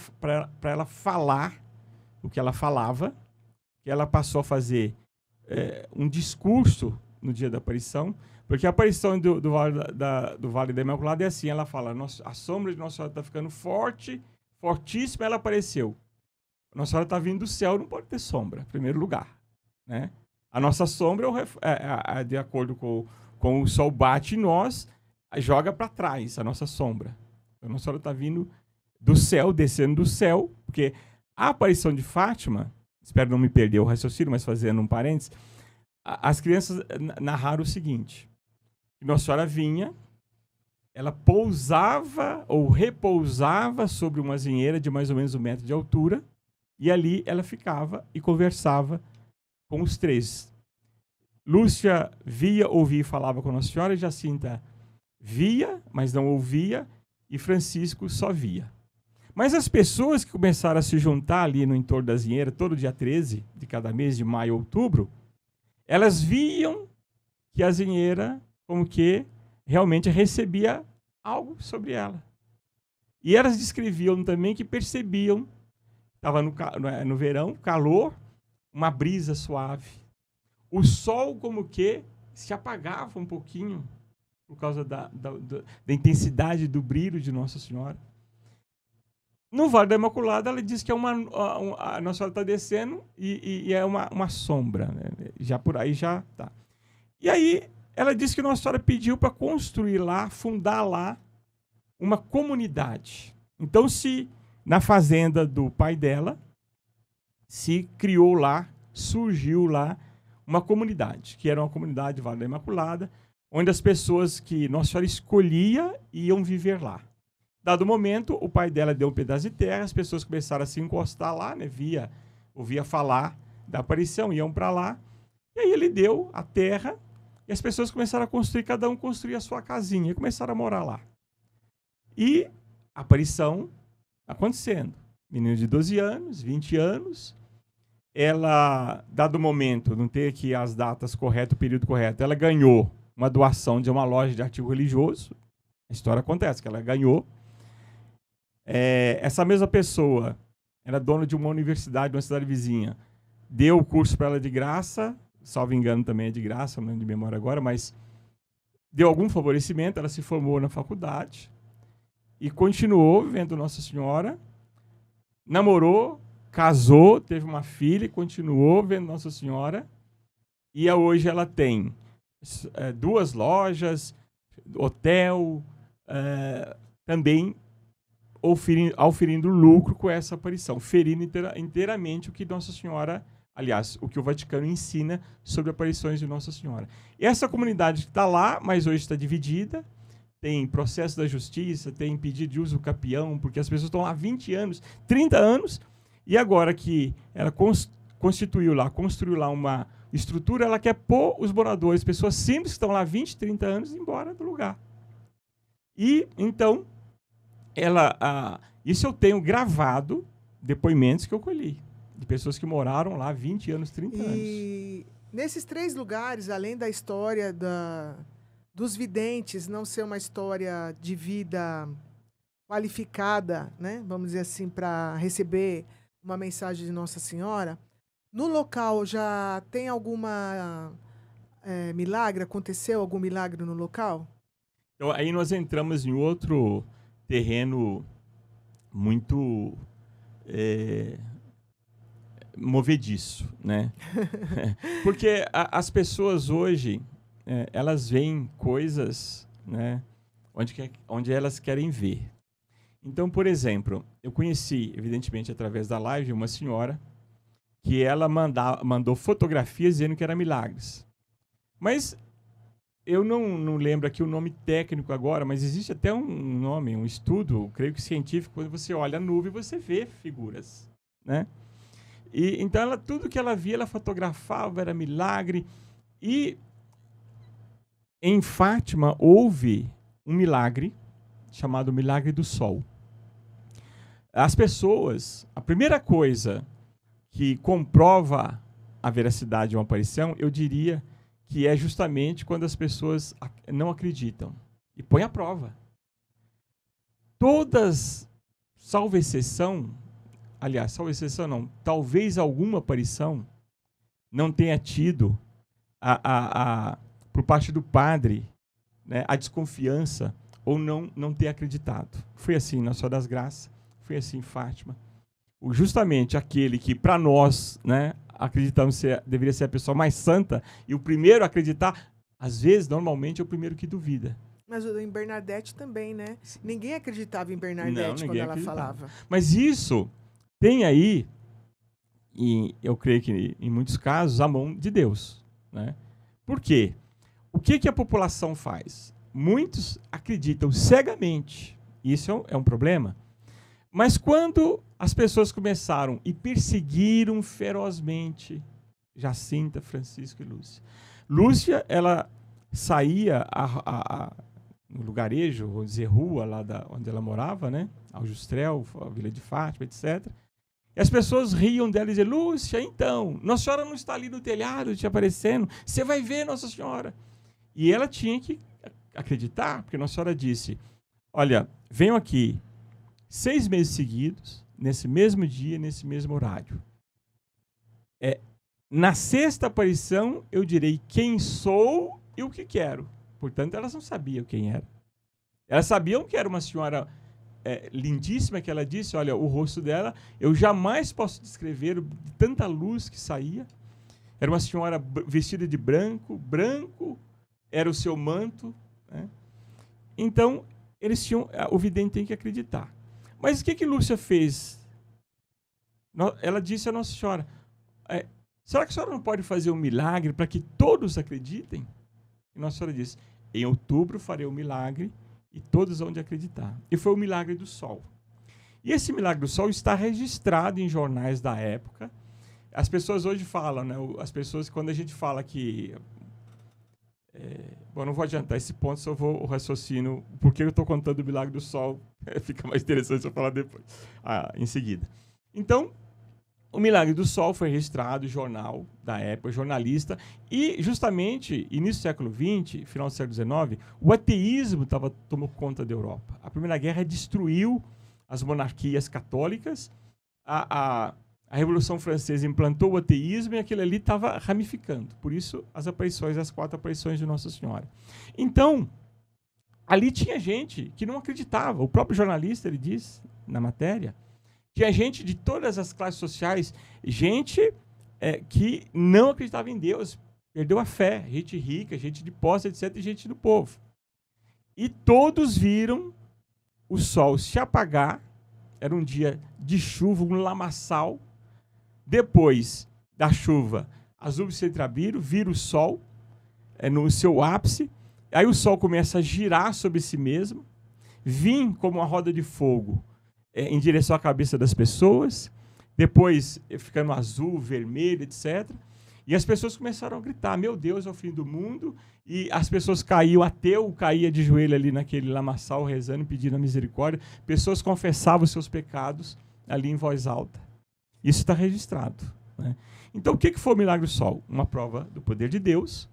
ela falar o que ela falava, que ela passou a fazer um discurso no dia da aparição, porque a aparição do Vale da Imaculada é assim, ela fala, a sombra de Nossa Senhora está ficando forte, fortíssima, ela apareceu. Nossa Senhora está vindo do céu, não pode ter sombra, em primeiro lugar. Né? A nossa sombra, de acordo com o sol bate em nós, joga para trás a nossa sombra. A Nossa Senhora está vindo do céu, descendo do céu, porque a aparição de Fátima, espero não me perder o raciocínio, mas fazendo um parênteses, as crianças narraram o seguinte, que Nossa Senhora vinha ela pousava ou repousava sobre uma azinheira de mais ou menos 1 metro de altura, e ali ela ficava e conversava com os 3. Lúcia via, ouvia e falava com Nossa Senhora, Jacinta via, mas não ouvia, e Francisco só via. Mas as pessoas que começaram a se juntar ali no entorno da azinheira, todo dia 13 de cada mês, de maio a outubro, elas viam que a azinheira, como que realmente recebia algo sobre ela. E elas descreviam também que percebiam, estava no verão, calor, uma brisa suave. O sol como que se apagava um pouquinho por causa da intensidade do brilho de Nossa Senhora. No Vale da Imaculada, ela diz que é a Nossa Senhora está descendo e é uma sombra. Né? Já por aí já tá. E aí, ela disse que Nossa Senhora pediu para construir lá, fundar lá, uma comunidade. Então, se na fazenda do pai dela, se criou lá, surgiu lá, uma comunidade, que era uma comunidade Vale da Imaculada, onde as pessoas que Nossa Senhora escolhia iam viver lá. Dado momento, o pai dela deu um pedaço de terra, as pessoas começaram a se encostar lá, né, ouvia falar da aparição, iam para lá, e aí ele deu a terra, e as pessoas começaram a construir, cada um construía a sua casinha, e começaram a morar lá. E a aparição acontecendo. Menino de 12 anos, 20 anos, ela, dado momento, não tem aqui as datas corretas, o período correto, ela ganhou uma doação de uma loja de artigo religioso. A história acontece, que ela ganhou. Essa mesma pessoa era dona de uma universidade, de uma cidade vizinha, deu o curso para ela de graça, salvo engano também é de graça, não lembro de memória agora, mas deu algum favorecimento, ela se formou na faculdade e continuou vivendo Nossa Senhora, namorou, casou, teve uma filha e continuou vendo Nossa Senhora, e hoje ela tem 2 lojas, hotel, também auferindo lucro com essa aparição, ferindo inteiramente o que Nossa Senhora, aliás, o que o Vaticano ensina sobre aparições de Nossa Senhora. E essa comunidade está lá, mas hoje está dividida, tem processo da justiça, tem pedido de uso capião, porque as pessoas estão lá há 20 anos, 30 anos, e agora que ela construiu lá uma estrutura, ela quer pôr os moradores, pessoas simples que estão lá há 20, 30 anos, embora do lugar. E, então, isso eu tenho gravado depoimentos que eu colhi, de pessoas que moraram lá há 20 anos, 30 anos. E nesses 3 lugares, além da história dos videntes não ser uma história de vida qualificada, né, vamos dizer assim, para receber uma mensagem de Nossa Senhora, no local já tem alguma milagre? Aconteceu algum milagre no local? Então, aí nós entramos em outro terreno muito movediço, né? Porque as pessoas hoje, elas veem coisas, né, onde elas querem ver. Então, por exemplo, eu conheci, evidentemente, através da live, uma senhora que ela mandou fotografias dizendo que eram milagres. Mas eu não lembro aqui o nome técnico agora, mas existe até um nome, um estudo, creio que científico, quando você olha a nuvem, você vê figuras, né? E então tudo que ela via, ela fotografava, era milagre. E em Fátima houve um milagre chamado Milagre do Sol. As pessoas, a primeira coisa que comprova a veracidade de uma aparição, eu diria que é justamente quando as pessoas não acreditam e põem à prova. Todas, salvo exceção, aliás, salvo exceção não, talvez alguma aparição não tenha tido por parte do padre, né, a desconfiança ou não ter acreditado. Foi assim na Senhora das Graças, foi assim em Fátima. Justamente aquele que, para nós, né, acreditamos deveria ser a pessoa mais santa e o primeiro a acreditar, às vezes, normalmente, é o primeiro que duvida. Mas em Bernadette também, né? Ninguém acreditava em Bernadette quando ela falava. Mas isso tem aí, e eu creio que em muitos casos, a mão de Deus, né? Por quê? O que a população faz? muitos acreditam cegamente. Isso é um problema. Mas quando as pessoas começaram e perseguiram ferozmente Jacinta, Francisco e Lúcia. Lúcia, ela saía no lugarejo, vou dizer rua, lá onde ela morava, né? Aljustrel, a Vila de Fátima, etc. E as pessoas riam dela e diziam, Lúcia, então, Nossa Senhora não está ali no telhado te aparecendo, você vai ver Nossa Senhora. E ela tinha que acreditar, porque Nossa Senhora disse, olha, venham aqui 6 meses seguidos, nesse mesmo dia, nesse mesmo horário. Na 6ª aparição, eu direi quem sou e o que quero. Portanto, elas não sabiam quem era. Elas sabiam que era uma senhora lindíssima, que ela disse, olha, o rosto dela, eu jamais posso descrever de tanta luz que saía. Era uma senhora vestida de branco, branco era o seu manto. Né? Então, o vidente tem que acreditar. Mas o que Lúcia fez? Ela disse a Nossa Senhora, será que a senhora não pode fazer um milagre para que todos acreditem? E Nossa Senhora disse, em outubro farei um milagre e todos vão de acreditar. E foi o milagre do sol. E esse milagre do sol está registrado em jornais da época. As pessoas hoje falam, né? As pessoas, quando a gente fala que... bom, não vou adiantar esse ponto, só vou o raciocínio, porque eu estou contando o milagre do sol, fica mais interessante se eu falar depois, em seguida. Então, o milagre do sol foi registrado, jornal da época, jornalista, e justamente, início do século XX, final do século XIX, o ateísmo tomou conta da Europa. A Primeira Guerra destruiu as monarquias católicas, a Revolução Francesa implantou o ateísmo e aquilo ali estava ramificando. Por isso, as 4 aparições de Nossa Senhora. Então, ali tinha gente que não acreditava. O próprio jornalista, ele diz na matéria, tinha gente de todas as classes sociais, gente que não acreditava em Deus, perdeu a fé, gente rica, gente de posse, etc., e gente do povo. E todos viram o sol se apagar, era um dia de chuva, um lamaçal. Depois da chuva, as nuvens se entreabriram, vira o sol no seu ápice, aí o sol começa a girar sobre si mesmo, vir como uma roda de fogo em direção à cabeça das pessoas, depois ficando azul, vermelho, etc. E as pessoas começaram a gritar, meu Deus, é o fim do mundo, e as pessoas caíam, ateu caía de joelho ali naquele lamaçal, rezando, pedindo a misericórdia, pessoas confessavam os seus pecados ali em voz alta. Isso está registrado. Né? Então, o que foi o milagre do sol? Uma prova do poder de Deus,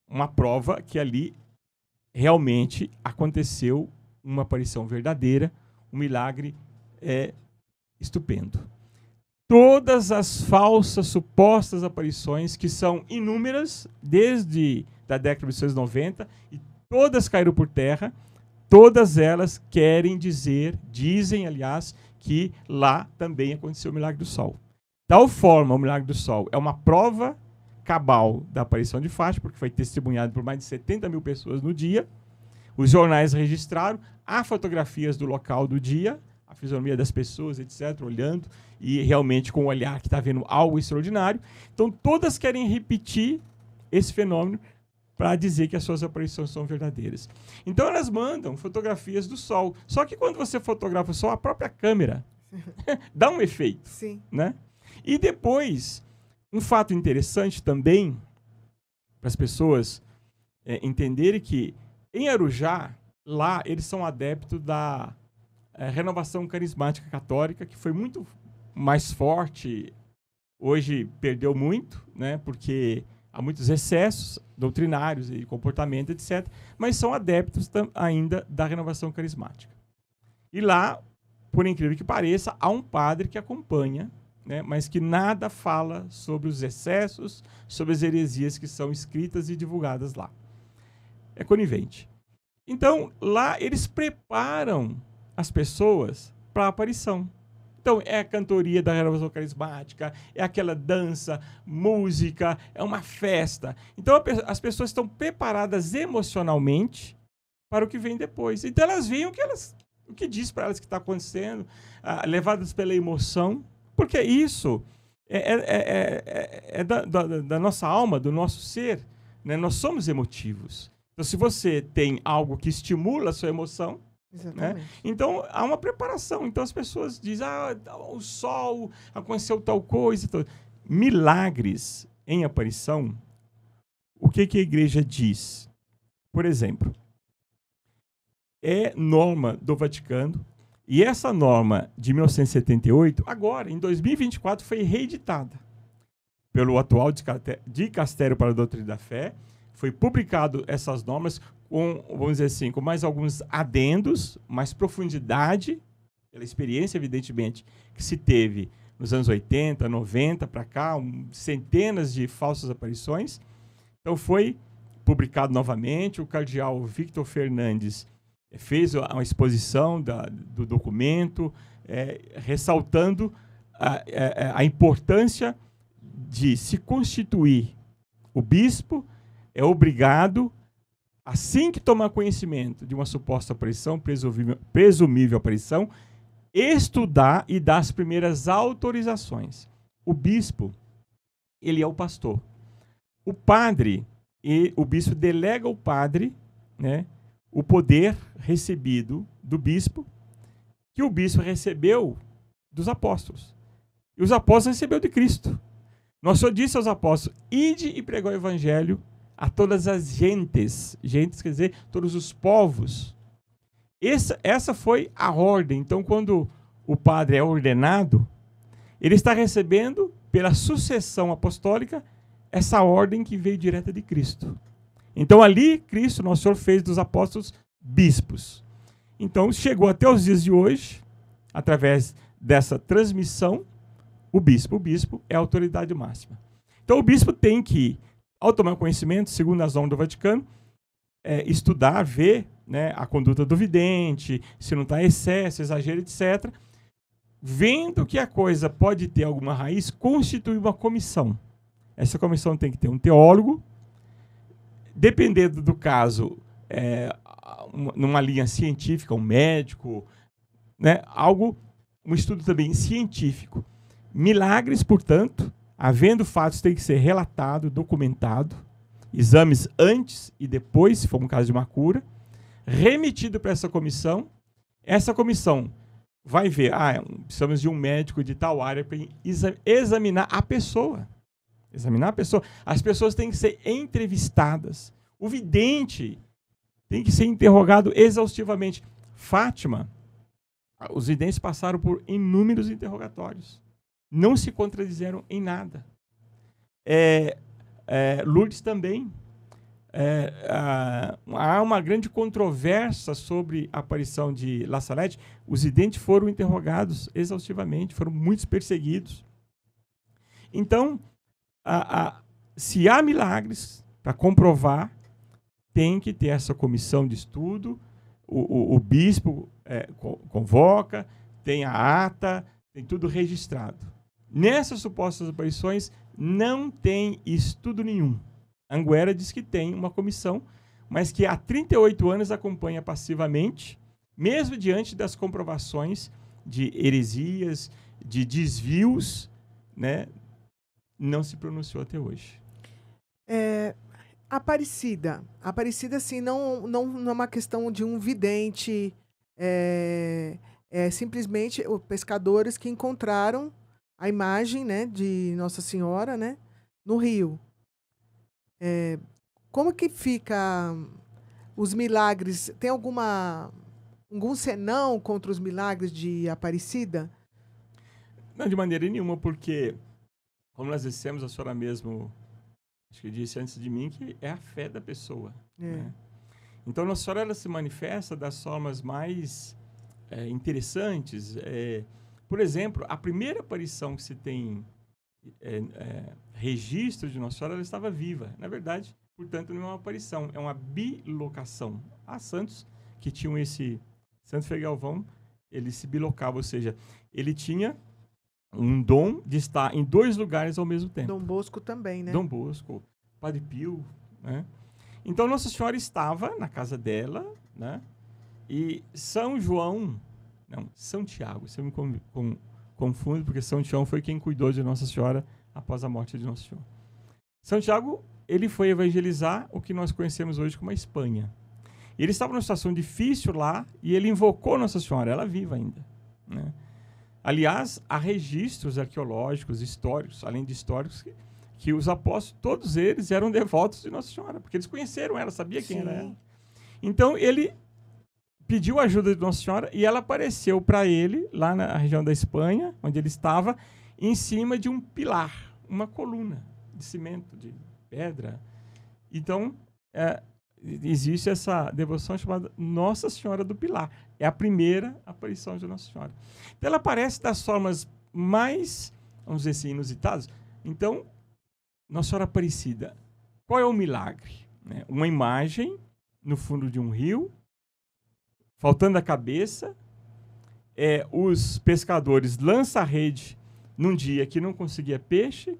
uma prova que ali realmente aconteceu uma aparição verdadeira, um milagre estupendo. Todas as falsas, supostas aparições, que são inúmeras, desde a década de 1990, e todas caíram por terra, todas elas dizem, aliás, que lá também aconteceu o milagre do sol. Tal forma, o milagre do sol é uma prova cabal da aparição de Fátima, porque foi testemunhado por mais de 70 mil pessoas no dia. Os jornais registraram, há fotografias do local do dia, a fisionomia das pessoas, etc., olhando, e realmente com o olhar que está vendo algo extraordinário. Então, todas querem repetir esse fenômeno para dizer que as suas aparições são verdadeiras. Então, elas mandam fotografias do sol. Só que quando você fotografa o sol, a própria câmera dá um efeito. Sim. Né? E depois, um fato interessante também, para as pessoas entenderem que, em Arujá, lá, eles são adeptos da renovação carismática católica, que foi muito mais forte, hoje perdeu muito, né, porque há muitos excessos doutrinários e comportamento, etc., mas são adeptos ainda da renovação carismática. E lá, por incrível que pareça, há um padre que acompanha, né, mas que nada fala sobre os excessos, sobre as heresias que são escritas e divulgadas lá. É conivente. Então, lá eles preparam as pessoas para a aparição. Então, é a cantoria da renovação carismática, é aquela dança, música, é uma festa. Então, as pessoas estão preparadas emocionalmente para o que vem depois. Então, elas veem o que diz para elas que está acontecendo, levadas pela emoção, porque isso é da nossa alma, do nosso ser. Né? Nós somos emotivos. Então, se você tem algo que estimula a sua emoção, né? Exatamente. Então, há uma preparação. Então, as pessoas dizem, o sol, aconteceu tal coisa. Tal. Milagres em aparição, o que a igreja diz? Por exemplo, é norma do Vaticano, e essa norma de 1978, agora, em 2024, foi reeditada pelo atual Dicastério para a Doutrina da Fé. Foi publicado essas normas com, vamos dizer assim, com mais alguns adendos, mais profundidade, pela experiência, evidentemente, que se teve nos anos 80, 90 para cá, centenas de falsas aparições. Então foi publicado novamente, o cardeal Victor Fernandes fez uma exposição do documento, ressaltando a importância de se constituir. O bispo é obrigado, assim que tomar conhecimento de uma suposta aparição, presumível aparição, estudar e dar as primeiras autorizações. O bispo, ele é o pastor. O padre, o bispo delega ao padre, né, o poder recebido do bispo, que o bispo recebeu dos apóstolos. E os apóstolos recebeu de Cristo. Nosso Senhor disse aos apóstolos, ide e pregou o evangelho a todas as gentes. Gentes quer dizer, todos os povos. Essa foi a ordem. Então, quando o padre é ordenado, ele está recebendo, pela sucessão apostólica, essa ordem que veio direta de Cristo. Então, ali, Cristo, Nosso Senhor, fez dos apóstolos bispos. Então, chegou até os dias de hoje, através dessa transmissão, o bispo é a autoridade máxima. Então, o bispo tem que, ao tomar conhecimento, segundo as normas do Vaticano, estudar, ver, né, a conduta do vidente, se não está excesso, exagero, etc. Vendo que a coisa pode ter alguma raiz, constitui uma comissão. Essa comissão tem que ter um teólogo, dependendo do caso, numa linha científica, um médico, né, um estudo também científico. Milagres, portanto, havendo fatos, tem que ser relatado, documentado, exames antes e depois, se for um caso de uma cura, remetido para essa comissão. Essa comissão vai ver, precisamos de um médico de tal área para examinar a pessoa. Examinar a pessoa. As pessoas têm que ser entrevistadas. O vidente tem que ser interrogado exaustivamente. Fátima, os videntes passaram por inúmeros interrogatórios. Não se contradizeram em nada. Lourdes também. Há uma grande controvérsia sobre a aparição de La Salette. Os videntes foram interrogados exaustivamente, foram muitos perseguidos. Então, se há milagres para comprovar, tem que ter essa comissão de estudo, o bispo convoca, tem a ata, tem tudo registrado. Nessas supostas aparições, não tem estudo nenhum. Anguera diz que tem uma comissão, mas que há 38 anos acompanha passivamente, mesmo diante das comprovações de heresias, de desvios, né? Não se pronunciou até hoje. Aparecida, assim, não é uma questão de um vidente, simplesmente os pescadores que encontraram a imagem, né, de Nossa Senhora, né, no rio. Como que fica os milagres? Tem algum senão contra os milagres de Aparecida? Não, de maneira nenhuma, porque, como nós dissemos, a senhora mesmo, acho que disse antes de mim, que é a fé da pessoa. Né? Então, Nossa Senhora, ela se manifesta das formas mais interessantes. Por exemplo, a primeira aparição que se tem registro de Nossa Senhora, ela estava viva. Na verdade, portanto, não é uma aparição, é uma bilocação. Há santos que tinham esse... Santo Frei Galvão, ele se bilocava, ou seja, ele tinha um dom de estar em dois lugares ao mesmo tempo. Dom Bosco também, né? Dom Bosco, Padre Pio, né? Então, Nossa Senhora estava na casa dela, né? E São Tiago, você me confunde, porque São Tiago foi quem cuidou de Nossa Senhora após a morte de Nossa Senhora. São Tiago ele foi evangelizar o que nós conhecemos hoje como a Espanha. Ele estava numa situação difícil lá e ele invocou Nossa Senhora, ela viva ainda, né? Aliás, há registros arqueológicos, históricos, além de históricos, que os apóstolos, todos eles eram devotos de Nossa Senhora, porque eles conheceram ela, sabiam quem era ela. Então, ele pediu ajuda de Nossa Senhora e ela apareceu para ele, lá na região da Espanha, onde ele estava, em cima de um pilar, uma coluna de cimento, de pedra. Então, existe essa devoção chamada Nossa Senhora do Pilar. É a primeira aparição de Nossa Senhora. Então, ela aparece das formas mais, vamos dizer assim, inusitadas. Então, Nossa Senhora Aparecida, qual é o milagre? Né? Uma imagem no fundo de um rio, faltando a cabeça, os pescadores lançam a rede num dia que não conseguia peixe,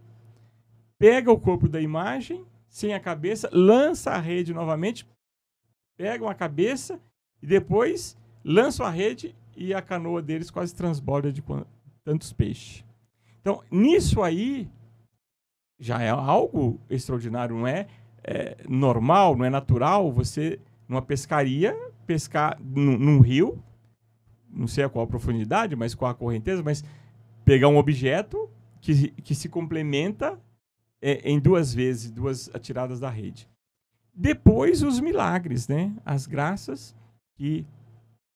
pega o corpo da imagem, sem a cabeça, lança a rede novamente, pegam a cabeça e depois lançam a rede e a canoa deles quase transborda de tantos peixes. Então, nisso aí, já é algo extraordinário, não é normal, não é natural você, numa pescaria, pescar num rio, não sei a qual a profundidade, mas qual a correnteza, mas pegar um objeto que se complementa em duas vezes, duas atiradas da rede. Depois, os milagres, né? As graças que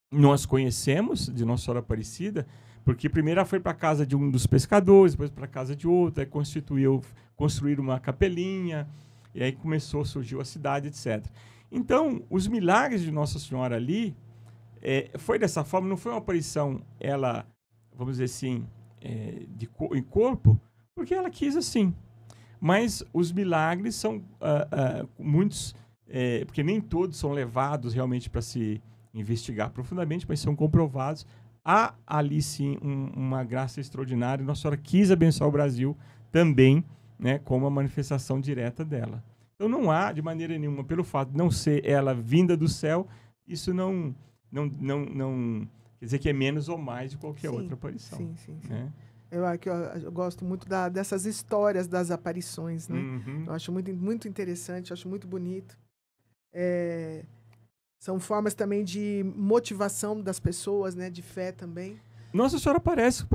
nós conhecemos de Nossa Senhora Aparecida, porque primeiro ela foi para a casa de um dos pescadores, depois para a casa de outro, aí construir uma capelinha, e aí surgiu a cidade, etc. Então, os milagres de Nossa Senhora ali, foi dessa forma, não foi uma aparição, ela, vamos dizer assim, em corpo, porque ela quis assim. Mas os milagres são muitos, porque nem todos são levados realmente para se investigar profundamente, mas são comprovados. Há ali sim uma graça extraordinária. Nossa Senhora quis abençoar o Brasil também, né, com uma manifestação direta dela. Então não há, de maneira nenhuma, pelo fato de não ser ela vinda do céu, isso não quer dizer que é menos ou mais de qualquer outra aparição. Sim. Né? Eu gosto muito dessas histórias das aparições, né? Uhum. Eu acho muito, muito interessante, acho muito bonito. São formas também de motivação das pessoas, né? De fé também. Nossa Senhora aparece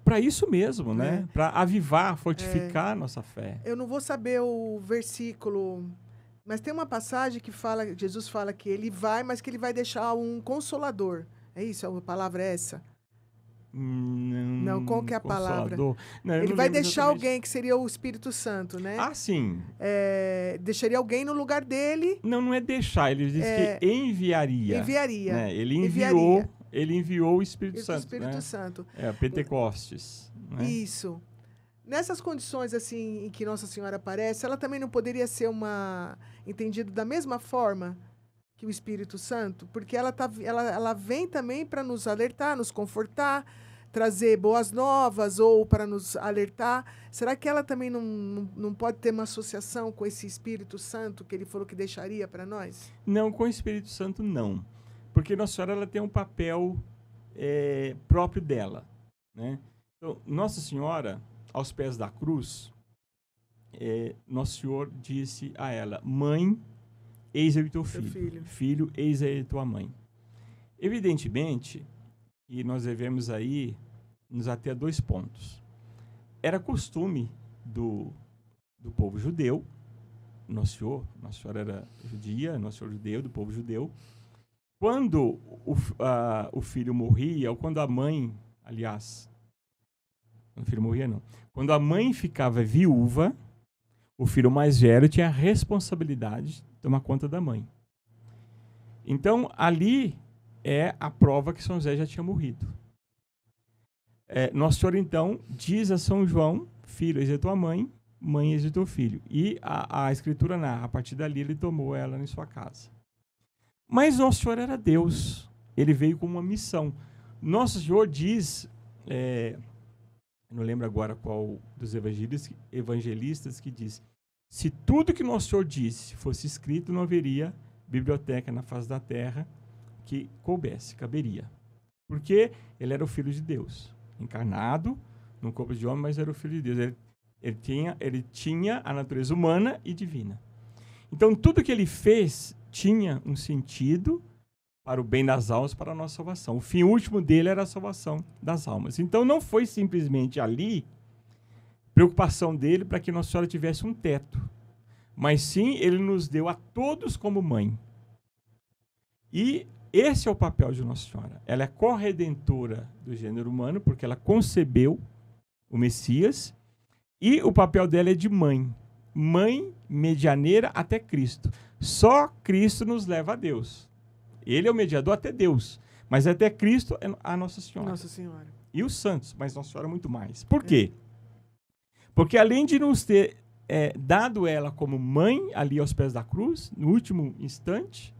para isso mesmo, né? Para avivar, fortificar a nossa fé. Eu não vou saber o versículo, mas tem uma passagem que fala, Jesus fala que ele vai, mas que ele vai deixar um consolador. É isso? A palavra é essa? Não, qual que é a palavra? Não, ele vai deixar alguém, que seria o Espírito Santo, né? Ah, sim. Deixaria alguém no lugar dele. Não é deixar, ele diz que enviaria. Enviaria. Né? Ele enviou o Espírito Santo. Espírito Santo. Pentecostes. Né? Isso. Nessas condições assim em que Nossa Senhora aparece, ela também não poderia ser entendida da mesma forma que o Espírito Santo? Porque ela vem também para nos alertar, nos confortar, trazer boas novas ou para nos alertar. Será que ela também não pode ter uma associação com esse Espírito Santo que ele falou que deixaria para nós? Não, com o Espírito Santo não. Porque Nossa Senhora ela tem um papel próprio dela. Né? Então, Nossa Senhora, aos pés da cruz, Nosso Senhor disse a ela: Mãe, eis aí o teu filho. Filho, eis aí a tua mãe. Evidentemente, e nós devemos aí nos ater a 2 pontos. Era costume do povo judeu, Nossa Senhora era judia, Nosso Senhor judeu, do povo judeu. Quando o filho morria, ou quando a mãe, aliás, quando o filho morria não, quando a mãe ficava viúva, o filho mais velho tinha a responsabilidade de tomar conta da mãe. Então, ali é a prova que São José já tinha morrido. Nossa Senhora, então, diz a São João: filho, eis a tua mãe, mãe, eis o teu filho. E a Escritura narra, a partir dali ele tomou ela em sua casa. Mas Nosso Senhor era Deus. Ele veio com uma missão. Nosso Senhor diz, não lembro agora qual dos evangelistas que diz: se tudo que Nosso Senhor disse fosse escrito, não haveria biblioteca na face da terra que caberia. Porque ele era o Filho de Deus, encarnado num corpo de homem, mas era o Filho de Deus. Ele tinha a natureza humana e divina. Então, tudo que ele fez tinha um sentido para o bem das almas, para a nossa salvação. O fim último dele era a salvação das almas. Então, não foi simplesmente ali preocupação dele para que Nossa Senhora tivesse um teto, mas sim, ele nos deu a todos como mãe. E esse é o papel de Nossa Senhora. Ela é corredentora do gênero humano, porque ela concebeu o Messias, e o papel dela é de mãe. Mãe medianeira até Cristo. Só Cristo nos leva a Deus. Ele é o mediador até Deus, mas até Cristo é a Nossa Senhora. Nossa Senhora. E os santos, mas Nossa Senhora muito mais. Por quê? Porque além de nos ter dado ela como mãe ali aos pés da cruz, no último instante,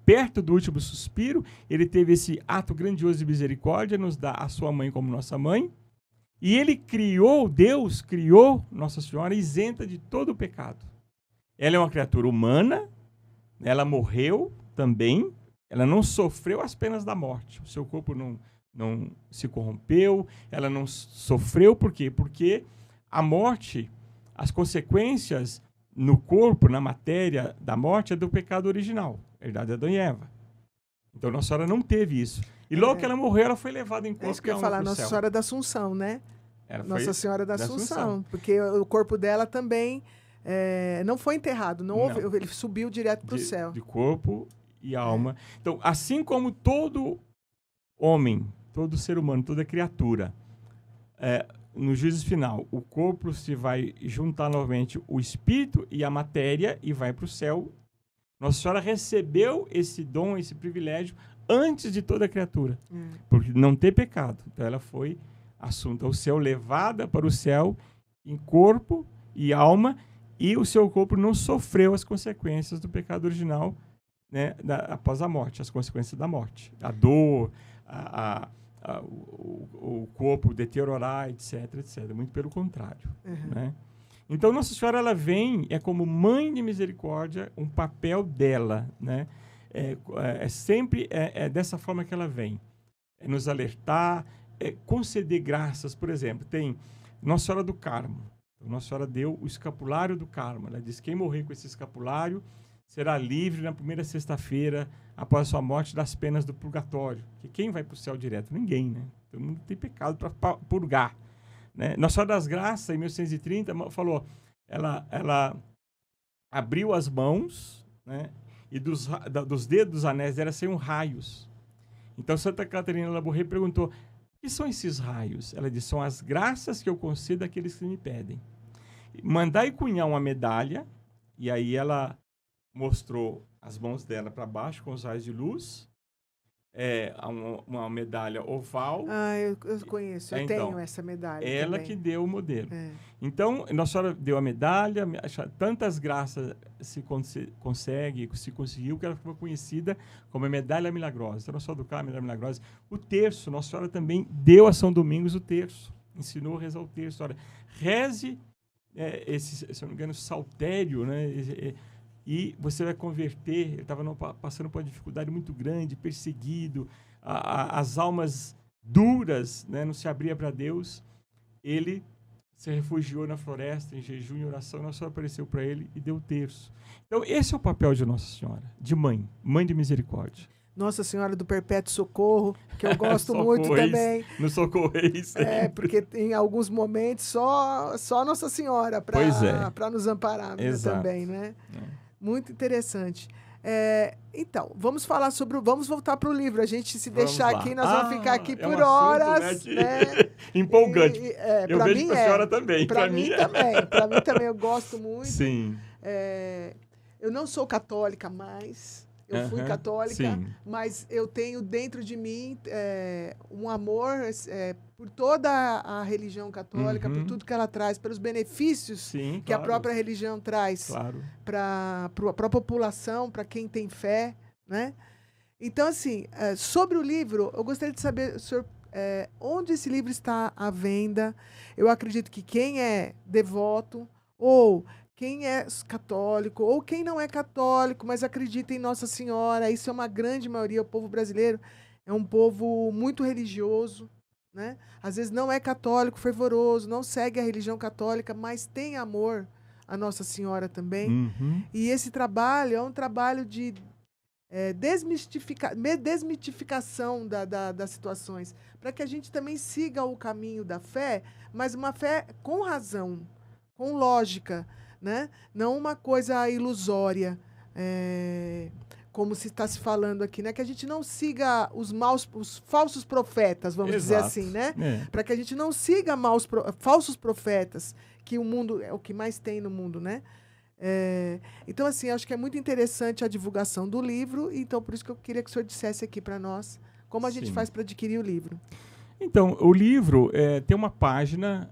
perto do último suspiro, ele teve esse ato grandioso de misericórdia, nos dá a sua mãe como nossa mãe, e ele Deus criou Nossa Senhora isenta de todo o pecado. Ela é uma criatura humana, ela morreu também, ela não sofreu as penas da morte, o seu corpo não se corrompeu, ela não sofreu, por quê? Porque a morte, as consequências no corpo, na matéria da morte, é do pecado original, herdade de Adão e Eva. Então, Nossa Senhora não teve isso. E logo que ela morreu, ela foi levada em corpo. É isso que eu ia falar, Nossa Senhora da Assunção, né? Nossa Senhora da Assunção, porque o corpo dela também não foi enterrado, não. Ele subiu direto para o céu. De corpo e alma. Então, assim como todo homem, todo ser humano, toda criatura, no juízo final, o corpo se vai juntar novamente o espírito e a matéria e vai para o céu. Nossa Senhora recebeu esse dom, esse privilégio, antes de toda criatura, por não ter pecado. Então, ela foi assunta ao céu, levada para o céu em corpo e alma, e o seu corpo não sofreu as consequências do pecado original, né, após a morte, as consequências da morte, a dor, o corpo deteriorar, etc, etc. Muito pelo contrário. Né? Então, Nossa Senhora, ela vem, como mãe de misericórdia, um papel dela, né? Sempre dessa forma que ela vem. Nos alertar, conceder graças. Por exemplo, tem Nossa Senhora do Carmo. Nossa Senhora deu o escapulário do Carmo. Ela diz: quem morrer com esse escapulário será livre na primeira sexta-feira após a sua morte das penas do purgatório. Que quem vai para o céu direto? Ninguém, né? Todo mundo tem pecado para purgar. Né? Nossa Senhora das Graças, em 1130, falou, ela abriu as mãos, né? E dos dedos dos anéis dela saíam raios. Então, Santa Catarina Labouré perguntou: o que são esses raios? Ela disse: são as graças que eu concedo àqueles que me pedem. Mandai cunhar uma medalha, e aí ela mostrou as mãos dela para baixo com os raios de luz, uma medalha oval. Eu conheço, eu tenho essa medalha. Ela também que deu o modelo. Então, Nossa Senhora deu a medalha, tantas graças se conseguiu, que ela foi conhecida como a medalha milagrosa. Então, Nossa Senhora do Carmo, medalha milagrosa. O terço, Nossa Senhora também deu a São Domingos o terço, ensinou a rezar o terço. Olha, reze esse, se não me engano, saltério, né? E você vai converter. Ele estava passando por uma dificuldade muito grande, perseguido, as almas duras, né, não se abria para Deus. Ele se refugiou na floresta, em jejum e oração. Nossa Senhora apareceu para ele e deu o terço. Então, esse é o papel de Nossa Senhora, de mãe de misericórdia. Nossa Senhora do Perpétuo Socorro, que eu gosto muito também. No socorreis. Porque em alguns momentos só Nossa Senhora para nos amparar, né, também, né? Muito interessante. Então, vamos voltar para o livro. A gente se deixar aqui, nós vamos ficar aqui por horas. Né? Empolgante. Eu vejo para a senhora também. Para mim também. Para mim também, eu gosto muito. Sim. Eu não sou católica mais. Eu fui católica, mas eu tenho dentro de mim um amor por toda a religião católica, por tudo que ela traz, pelos benefícios que a própria religião traz para a população, para quem tem fé, né? Então, assim, sobre o livro, eu gostaria de saber, senhor, onde esse livro está à venda. Eu acredito que quem é devoto ou quem é católico, ou quem não é católico, mas acredita em Nossa Senhora, isso é uma grande maioria. O povo brasileiro é um povo muito religioso, né? Às vezes não é católico fervoroso, não segue a religião católica, mas tem amor à Nossa Senhora também. Uhum. E esse trabalho é um trabalho de desmitificação das situações, para que a gente também siga o caminho da fé, mas uma fé com razão, com lógica, né? Não uma coisa ilusória, como se está se falando aqui, né? Que a gente não siga os falsos profetas, vamos dizer Exato. assim, né? É. Para que a gente não siga falsos profetas, que o mundo é o que mais tem no mundo, né? Então, assim, acho que é muito interessante a divulgação do livro, então por isso que eu queria que o senhor dissesse aqui para nós como a gente Sim. faz para adquirir o livro. Então, o livro tem uma página,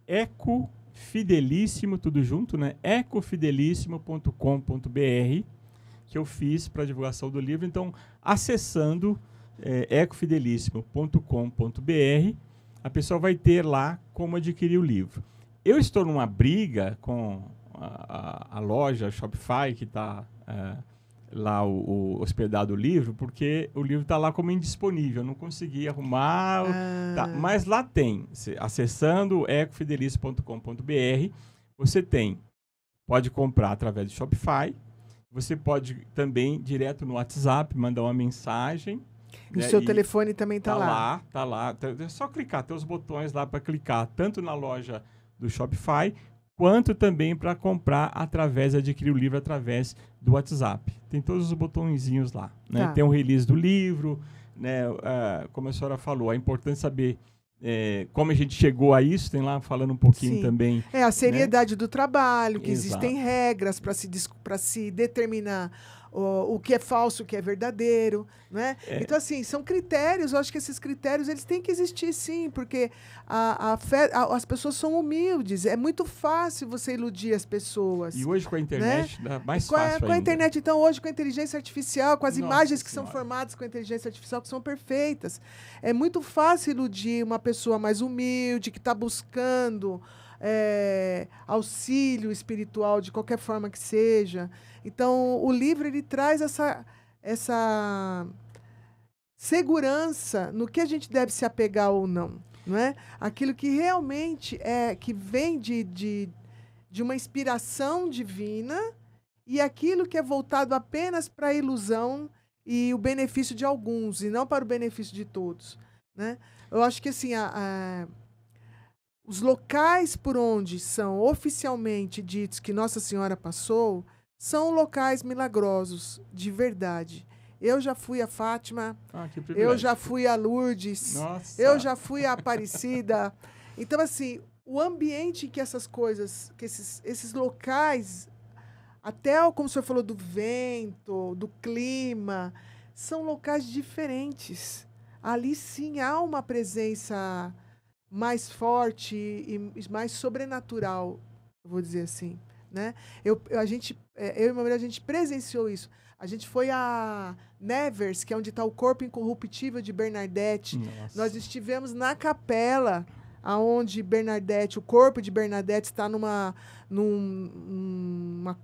Ecofidelíssimo, tudo junto, né? ecofidelíssimo.com.br, que eu fiz para a divulgação do livro. Então, acessando ecofidelíssimo.com.br, a pessoa vai ter lá como adquirir o livro. Eu estou numa briga com a loja Shopify, que está lá o hospedado o livro, porque o livro está lá como indisponível, eu não consegui arrumar, tá, mas lá tem, acessando ecofidelíssimo.com.br, você pode comprar através do Shopify, você pode também, direto no WhatsApp, mandar uma mensagem. E o seu telefone também está lá. Tá lá. É só clicar, tem os botões lá para clicar, tanto na loja do Shopify, quanto também para comprar adquirir o livro através do WhatsApp. Tem todos os botõezinhos lá. Né? Tá. Tem o release do livro, né? Como a senhora falou, é importante saber como a gente chegou a isso, tem lá falando um pouquinho. Sim. Também. A seriedade, né? Do trabalho, que Exato. Existem regras para se determinar o que é falso, o que é verdadeiro, né? Então, assim, são critérios, eu acho que esses critérios, eles têm que existir, sim, porque as pessoas são humildes, é muito fácil você iludir as pessoas. E hoje com a internet, né? Mais com fácil com a internet, então, hoje com a inteligência artificial, com as imagens que são formadas com a inteligência artificial, que são perfeitas, é muito fácil iludir uma pessoa mais humilde, que está buscando auxílio espiritual, de qualquer forma que seja. Então, o livro ele traz essa segurança no que a gente deve se apegar ou não, não é? Aquilo que realmente que vem de uma inspiração divina e aquilo que é voltado apenas para a ilusão e o benefício de alguns, e não para o benefício de todos, né? Eu acho que assim, os locais por onde são oficialmente ditos que Nossa Senhora passou são locais milagrosos, de verdade. Eu já fui a Fátima, eu já fui a Lourdes, Nossa. Eu já fui a Aparecida. Então, assim, o ambiente que essas coisas, que esses locais, até como o senhor falou do vento, do clima, são locais diferentes. Ali sim há uma presença mais forte e mais sobrenatural, vou dizer assim. Né? Eu e minha mulher, a gente presenciou isso. A gente foi a Nevers, que é onde está o corpo incorruptível de Bernadette. Nossa. Nós estivemos na capela, onde o corpo de Bernadette está numa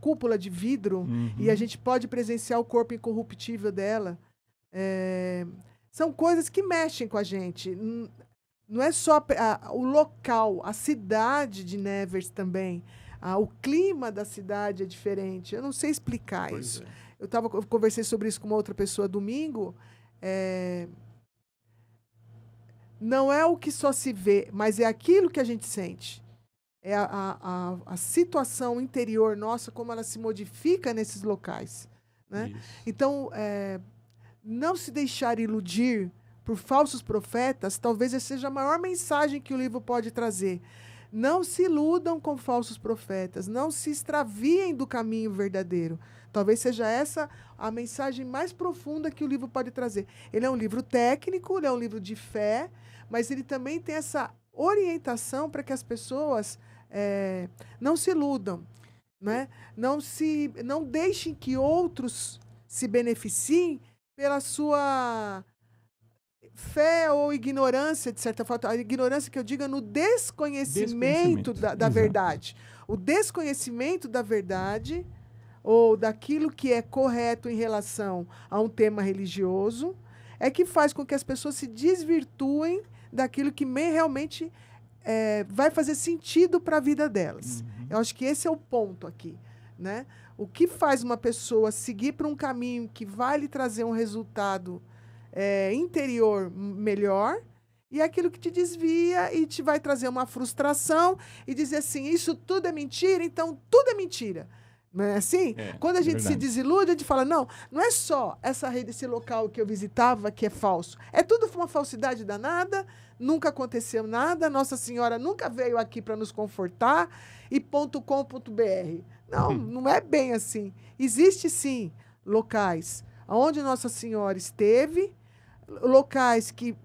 cúpula de vidro, e a gente pode presenciar o corpo incorruptível dela. São coisas que mexem com a gente. Não é só o local, a cidade de Nevers também. O clima da cidade é diferente. Eu não sei explicar isso. Eu conversei sobre isso com uma outra pessoa domingo. Não é o que só se vê, mas é aquilo que a gente sente. É a situação interior nossa, como ela se modifica nesses locais. Né? Então, não se deixar iludir por falsos profetas, talvez essa seja a maior mensagem que o livro pode trazer. Não se iludam com falsos profetas, não se extraviem do caminho verdadeiro. Talvez seja essa a mensagem mais profunda que o livro pode trazer. Ele é um livro técnico, ele é um livro de fé, mas ele também tem essa orientação para que as pessoas não se iludam, né? Não deixem que outros se beneficiem pela sua fé ou ignorância, de certa forma. A ignorância que eu digo é no desconhecimento da verdade. O desconhecimento da verdade ou daquilo que é correto em relação a um tema religioso é que faz com que as pessoas se desvirtuem daquilo que realmente vai fazer sentido para a vida delas. Eu acho que esse é o ponto aqui, né? O que faz uma pessoa seguir para um caminho que vai lhe trazer um resultado interior melhor, e aquilo que te desvia e te vai trazer uma frustração e dizer assim, isso tudo é mentira, então tudo é mentira. Não é assim? Quando a gente se desilude, a gente fala, não é só essa rede, esse local que eu visitava que é falso. É tudo uma falsidade danada, nunca aconteceu nada, Nossa Senhora nunca veio aqui para nos confortar e .com.br. Não é bem assim. Existe sim locais onde Nossa Senhora esteve, locais que,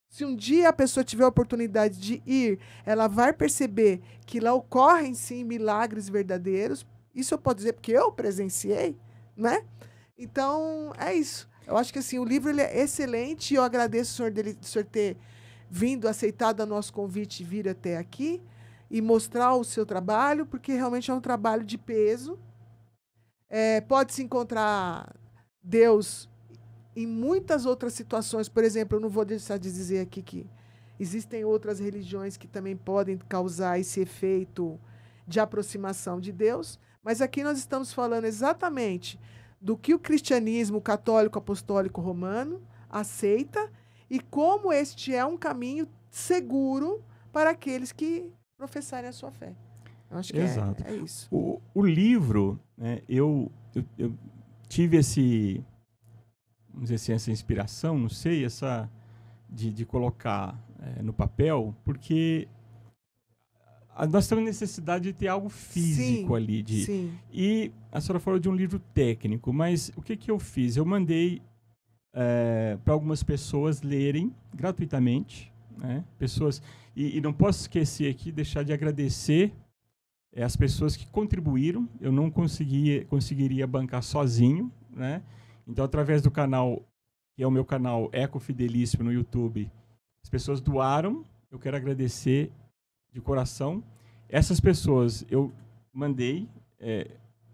se um dia a pessoa tiver a oportunidade de ir, ela vai perceber que lá ocorrem, sim, milagres verdadeiros. Isso eu posso dizer porque eu presenciei, né? Então, é isso. Eu acho que assim, o livro ele é excelente e eu agradeço o senhor ter vindo, aceitado o nosso convite e vir até aqui e mostrar o seu trabalho, porque realmente é um trabalho de peso. Pode-se encontrar Deus em muitas outras situações. Por exemplo, eu não vou deixar de dizer aqui que existem outras religiões que também podem causar esse efeito de aproximação de Deus, mas aqui nós estamos falando exatamente do que o cristianismo católico apostólico romano aceita e como este é um caminho seguro para aqueles que professarem a sua fé. Eu acho que é isso. O livro, né, eu tive vamos dizer assim, essa inspiração, não sei, de colocar no papel, porque nós temos necessidade de ter algo físico ali. Sim. E a senhora falou de um livro técnico, mas o que eu fiz? Eu mandei para algumas pessoas lerem gratuitamente, né? Pessoas, e não posso esquecer aqui, deixar de agradecer as pessoas que contribuíram. Eu não conseguiria bancar sozinho, né? Então, através do canal, que é o meu canal Eco Fidelíssimo no YouTube, as pessoas doaram. Eu quero agradecer de coração. Essas pessoas eu mandei,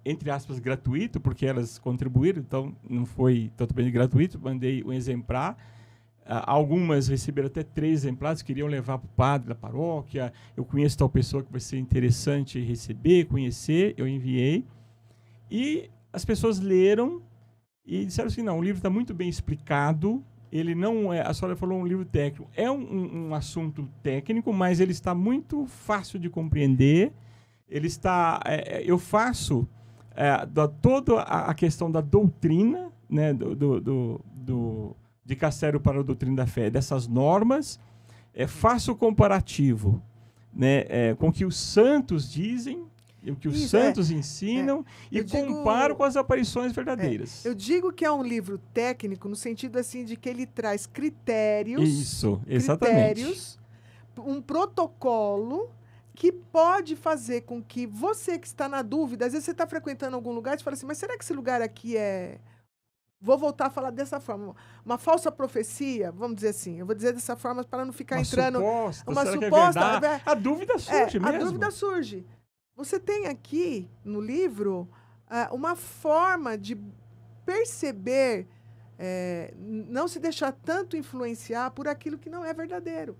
entre aspas, gratuito, porque elas contribuíram, então não foi totalmente gratuito. Mandei um exemplar. Algumas receberam até 3 exemplares, queriam levar para o padre da paróquia. Eu conheço tal pessoa que vai ser interessante receber, conhecer. Eu enviei. E as pessoas leram e disseram assim, não, o livro está muito bem explicado, ele não é, a senhora falou um livro técnico, é um assunto técnico, mas ele está muito fácil de compreender, ele está, eu faço toda a questão da doutrina, né, do Dicastério para a Doutrina da Fé, dessas normas, faço o comparativo, né, com o que os santos dizem, o que os santos ensinam, e comparo com as aparições verdadeiras. Eu digo que é um livro técnico no sentido assim de que ele traz critérios. Isso, exatamente. Critérios, um protocolo que pode fazer com que você que está na dúvida, às vezes você está frequentando algum lugar e você fala assim, mas será que esse lugar aqui é... Vou voltar a falar dessa forma. Uma falsa profecia, vamos dizer assim. Eu vou dizer dessa forma para não ficar entrando... Uma suposta. A dúvida surge mesmo. A dúvida surge. Você tem aqui, no livro, uma forma de perceber, não se deixar tanto influenciar por aquilo que não é verdadeiro.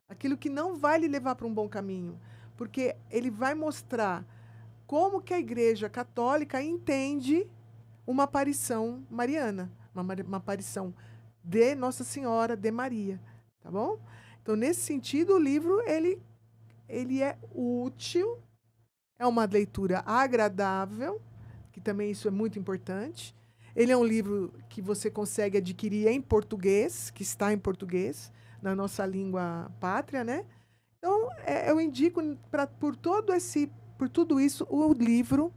Aquilo que não vai lhe levar para um bom caminho. Porque ele vai mostrar como que a Igreja Católica entende uma aparição mariana, uma aparição de Nossa Senhora, de Maria. Tá bom? Então, nesse sentido, o livro ele é útil. É uma leitura agradável, que também isso é muito importante. Ele é um livro que você consegue adquirir em português, que está em português, na nossa língua pátria, né? Então, eu indico por tudo isso o livro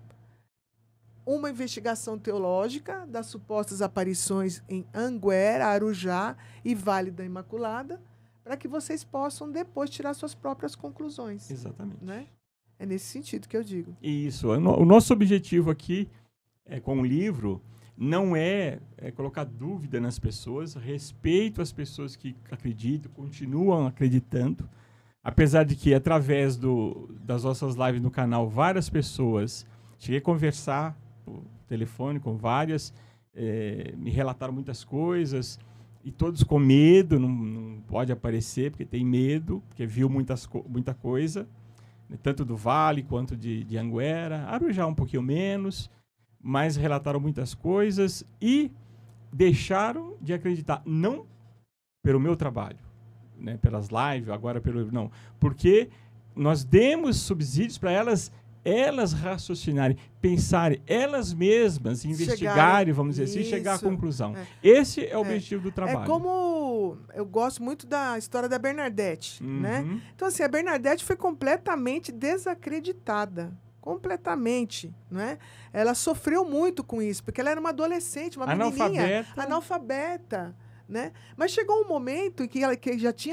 Uma Investigação Teológica das Supostas Aparições em Anguera, Arujá e Vale da Imaculada, para que vocês possam depois tirar suas próprias conclusões. Exatamente. Né? É nesse sentido que eu digo. Isso. O nosso objetivo aqui com o livro não é colocar dúvida nas pessoas, respeito às pessoas que acreditam, continuam acreditando, apesar de que através das nossas lives no canal, várias pessoas, cheguei a conversar por telefone com várias, me relataram muitas coisas, e todos com medo, não pode aparecer, porque tem medo, porque viu muita coisa, né, tanto do Vale quanto de Anguera. Arujá um pouquinho menos, mas relataram muitas coisas e deixaram de acreditar, não pelo meu trabalho, né, pelas lives, agora não, porque nós demos subsídios para elas raciocinarem, pensarem, elas mesmas, investigarem, vamos dizer assim, chegar à conclusão. Esse é o objetivo do trabalho. É como eu gosto muito da história da Bernadette, né? Então, assim, a Bernadette foi completamente desacreditada. Completamente, né? Ela sofreu muito com isso, porque ela era uma adolescente, uma menininha, analfabeta, né? Mas chegou um momento em que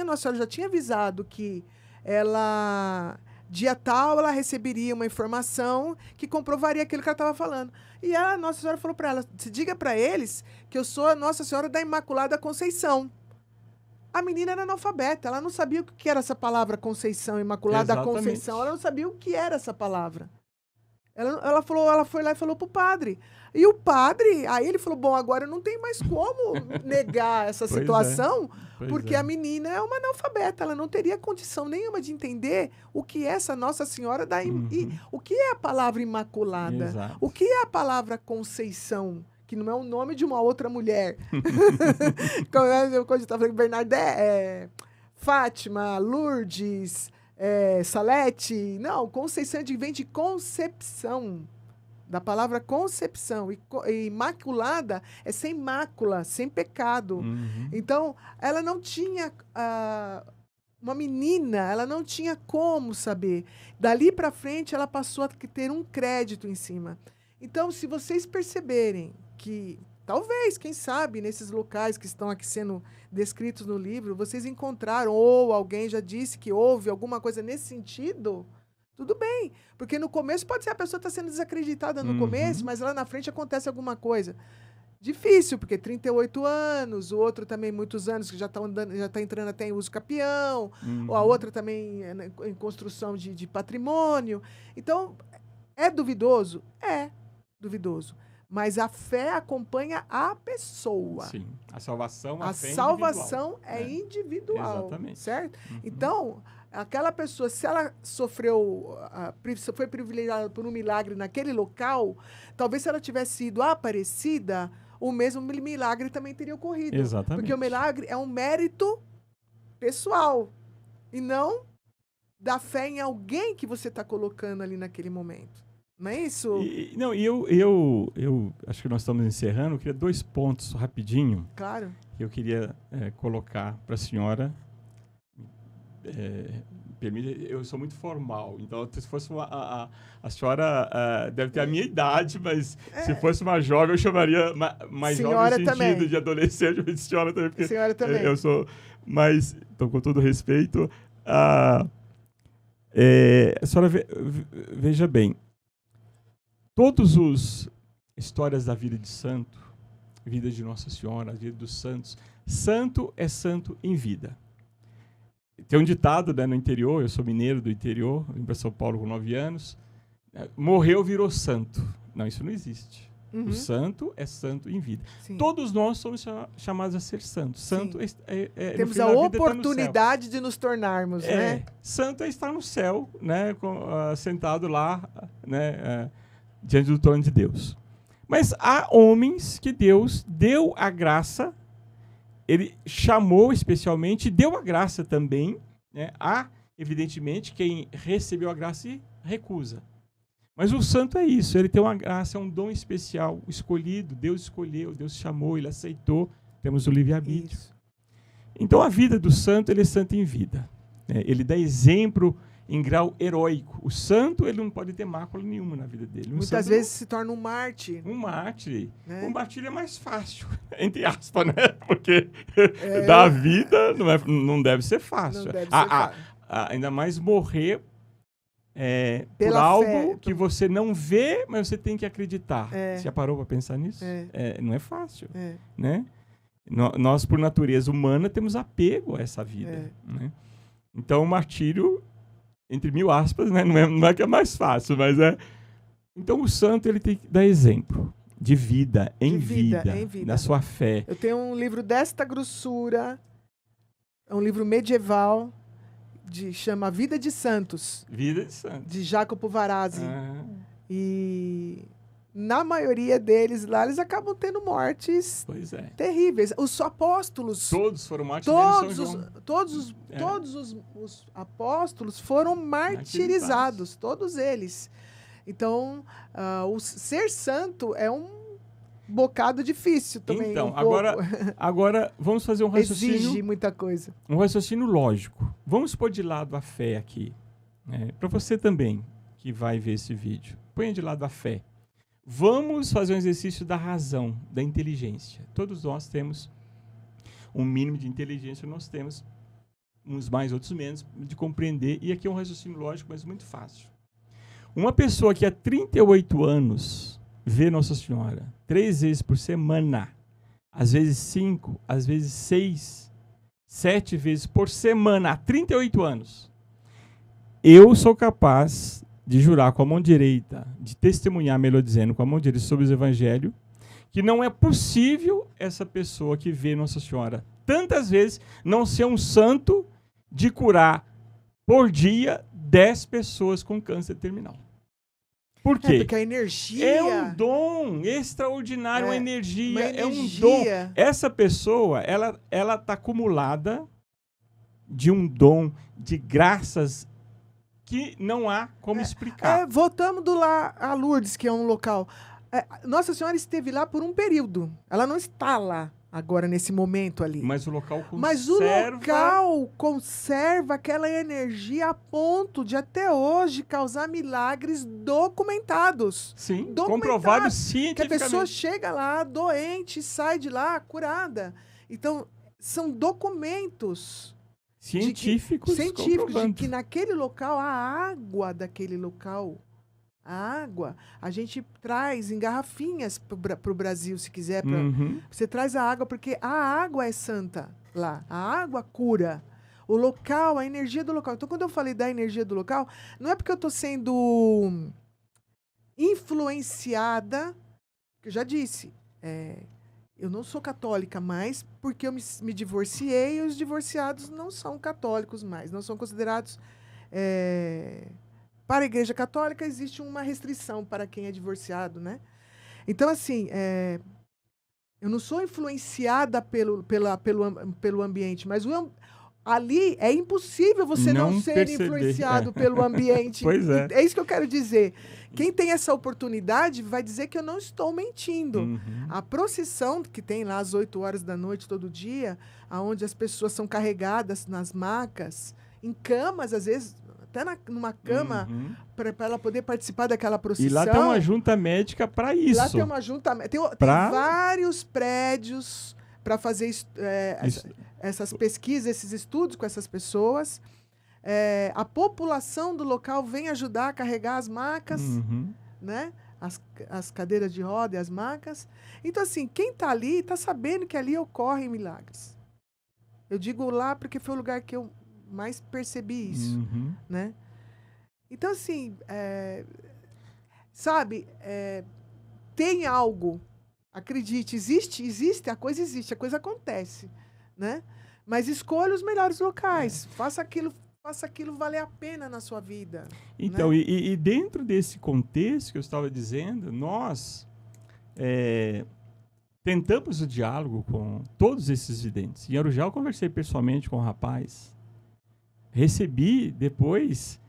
Nossa Senhora já tinha avisado que ela... dia tal, ela receberia uma informação que comprovaria aquilo que ela estava falando. E a Nossa Senhora falou para ela, diga para eles que eu sou a Nossa Senhora da Imaculada Conceição. A menina era analfabeta, ela não sabia o que era essa palavra Conceição, Imaculada Conceição, ela não sabia o que era essa palavra. Ela foi lá e falou pro padre. E o padre, aí ele falou, bom, agora não tem mais como negar essa situação, porque a menina é uma analfabeta, ela não teria condição nenhuma de entender o que é essa Nossa Senhora o que é a palavra Imaculada, Exato. o que é a palavra Conceição, que não é o nome de uma outra mulher. Quando eu estava falando Bernadette, Fátima, Lourdes... Salete, não, Conceição vem de concepção, da palavra concepção, e imaculada é sem mácula, sem pecado. Então, ela não tinha, uma menina, ela não tinha como saber. Dali para frente, ela passou a ter um crédito em cima. Então, se vocês perceberem que, talvez, quem sabe, nesses locais que estão aqui sendo descritos no livro, vocês encontraram, ou alguém já disse que houve alguma coisa nesse sentido, tudo bem. Porque no começo pode ser a pessoa está sendo desacreditada no começo, mas lá na frente acontece alguma coisa. Difícil, porque 38 anos, o outro também muitos anos, que já está entrando até em uso capião, ou a outra também em construção de patrimônio. Então, é duvidoso? É duvidoso. Mas a fé acompanha a pessoa. Sim. A salvação, a fé salvação é individual. Exatamente. Certo? Então, aquela pessoa, se ela foi privilegiada por um milagre naquele local, talvez se ela tivesse sido Aparecida, o mesmo milagre também teria ocorrido. Exatamente. Porque o milagre é um mérito pessoal e não da fé em alguém que você está colocando ali naquele momento. Não é isso? Eu acho que nós estamos encerrando. Eu queria 2 pontos rapidinho. Claro. Que eu queria colocar para a senhora. Eu sou muito formal, então se fosse a senhora deve ter a minha idade, mas se fosse uma jovem eu chamaria mais senhora jovem no sentido também. De adolescente, mas senhora também, porque senhora também. Eu sou, mas então com todo respeito, a senhora veja bem, todos os histórias da vida de santo, vida de Nossa Senhora, a vida dos santos, santo é santo em vida. Tem um ditado, né, no interior, eu sou mineiro do interior, vim para São Paulo com 9 anos, morreu, virou santo. Não, isso não existe. O santo é santo em vida. Sim. Todos nós somos chamados a ser santos. Santo temos a oportunidade de nos tornarmos, né? Santo é estar no céu, né, sentado lá, né, diante do trono de Deus. Mas há homens que Deus deu a graça, ele chamou especialmente, deu a graça também, né? Há, evidentemente, quem recebeu a graça e recusa. Mas o santo é isso, ele tem uma graça, é um dom especial, escolhido, Deus escolheu, Deus chamou, ele aceitou, temos o livre-arbítrio. Então a vida do santo, ele é santo em vida, né? Ele dá exemplo em grau heróico. O santo, ele não pode ter mácula nenhuma na vida dele. Muitas vezes se torna um mártir. Um mártir. Né? Um mártir é mais fácil, entre aspas, né? Porque dar a vida não deve ser fácil. Não deve ser fácil. Ainda mais morrer por Pela algo fé. que você não vê, mas você tem que acreditar. Você já parou para pensar nisso? Não é fácil. Né? Nós, por natureza humana, temos apego a essa vida. Né? Então, o martírio, entre 1000 aspas, né? Não é que é mais fácil, mas é... Então, o santo, ele tem que dar exemplo. de vida, em De vida, vida, em vida. da sua fé. Eu tenho um livro desta grossura, é um livro medieval, chama Vida de Santos, Vida de santo. de Jacopo Varazzi. Ah, E na maioria deles lá, eles acabam tendo mortes pois é. terríveis. Os apóstolos, Todos foram martirizados. todos os apóstolos foram martirizados, todos eles. Então, o ser santo é um bocado difícil também. Então, um pouco. agora vamos fazer um raciocínio. Exige muita coisa. Um raciocínio lógico. Vamos pôr de lado a fé aqui. Para você também, que vai ver esse vídeo. Põe de lado a fé. Vamos fazer um exercício da razão, da inteligência. Todos nós temos um mínimo de inteligência, nós temos, uns mais, outros menos, de compreender. E aqui é um raciocínio lógico, mas muito fácil. Uma pessoa que há 38 anos vê Nossa Senhora 3 vezes por semana, às vezes 5, às vezes 6, 7 vezes por semana, há 38 anos. Eu sou capaz de jurar com a mão direita, de testemunhar, melhor dizendo, com a mão direita sobre o Evangelho, que não é possível essa pessoa que vê Nossa Senhora tantas vezes não ser um santo de curar por dia 10 pessoas com câncer terminal. Por quê? Porque a energia... É um dom extraordinário, uma energia, é um energia. dom. Essa pessoa, ela está acumulada de um dom, de graças que não há como explicar. Voltamos lá a Lourdes, que é um local. Nossa Senhora esteve lá por um período. Ela não está lá agora, nesse momento ali. Mas o local conserva... Mas o local conserva aquela energia a ponto de, até hoje, causar milagres documentados. Sim, comprovados Que cientificamente. a pessoa chega lá doente e sai de lá curada. Então, são documentos... científicos de que naquele local, a água daquele local, a gente traz em garrafinhas para o Brasil, se quiser. Você traz a água, porque a água é santa lá. A água cura. O local, a energia do local. Então, quando eu falei da energia do local, não é porque eu estou sendo influenciada, que eu já disse, eu não sou católica mais porque eu me divorciei e os divorciados não são católicos mais, não são considerados... Para a Igreja Católica existe uma restrição para quem é divorciado, né? Então, assim, eu não sou influenciada pelo ambiente, mas ali é impossível você não ser influenciado pelo ambiente. Pois é. É isso que eu quero dizer. Quem tem essa oportunidade vai dizer que eu não estou mentindo. A procissão que tem lá às 8 horas da noite todo dia, onde as pessoas são carregadas nas macas, em camas, às vezes, até numa cama, para ela poder participar daquela procissão. E lá tem uma junta médica para isso. Lá tem uma junta médica. Tem vários prédios para fazer essas pesquisas, esses estudos com essas pessoas. A população do local vem ajudar a carregar as macas, né? As cadeiras de roda e as macas. Então, assim, quem está ali está sabendo que ali ocorrem milagres. Eu digo lá porque foi o lugar que eu mais percebi isso, né? Então, assim, sabe, tem algo, acredite, existe, a coisa acontece, né? Mas escolha os melhores locais, faça aquilo valer a pena na sua vida. Então, né? e dentro desse contexto que eu estava dizendo, nós tentamos o diálogo com todos esses videntes. Em Arujá eu conversei pessoalmente com o rapaz, recebi depois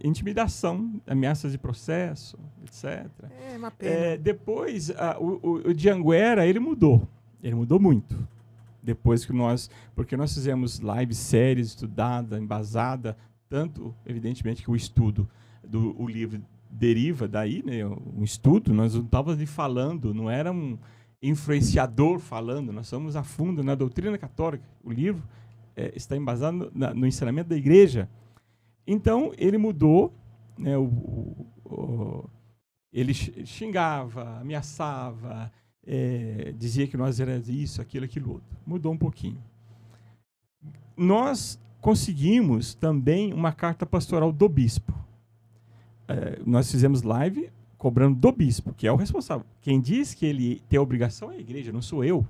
intimidação, ameaças de processo, etc. É uma pena. Depois, o de Anguera, ele mudou muito. Depois porque nós fizemos live séries, estudada, embasada, tanto, evidentemente, que o estudo o livro deriva daí, né, um estudo, nós não estávamos ali falando, não era um influenciador falando, nós estamos a fundo na doutrina católica, o livro está embasado no ensinamento da igreja. Então, ele mudou, né, ele xingava, ameaçava, dizia que nós éramos isso, aquilo, outro. Mudou um pouquinho. Nós conseguimos também uma carta pastoral do bispo. Nós fizemos live cobrando do bispo, que é o responsável. Quem diz que ele tem a obrigação é a igreja, não sou eu.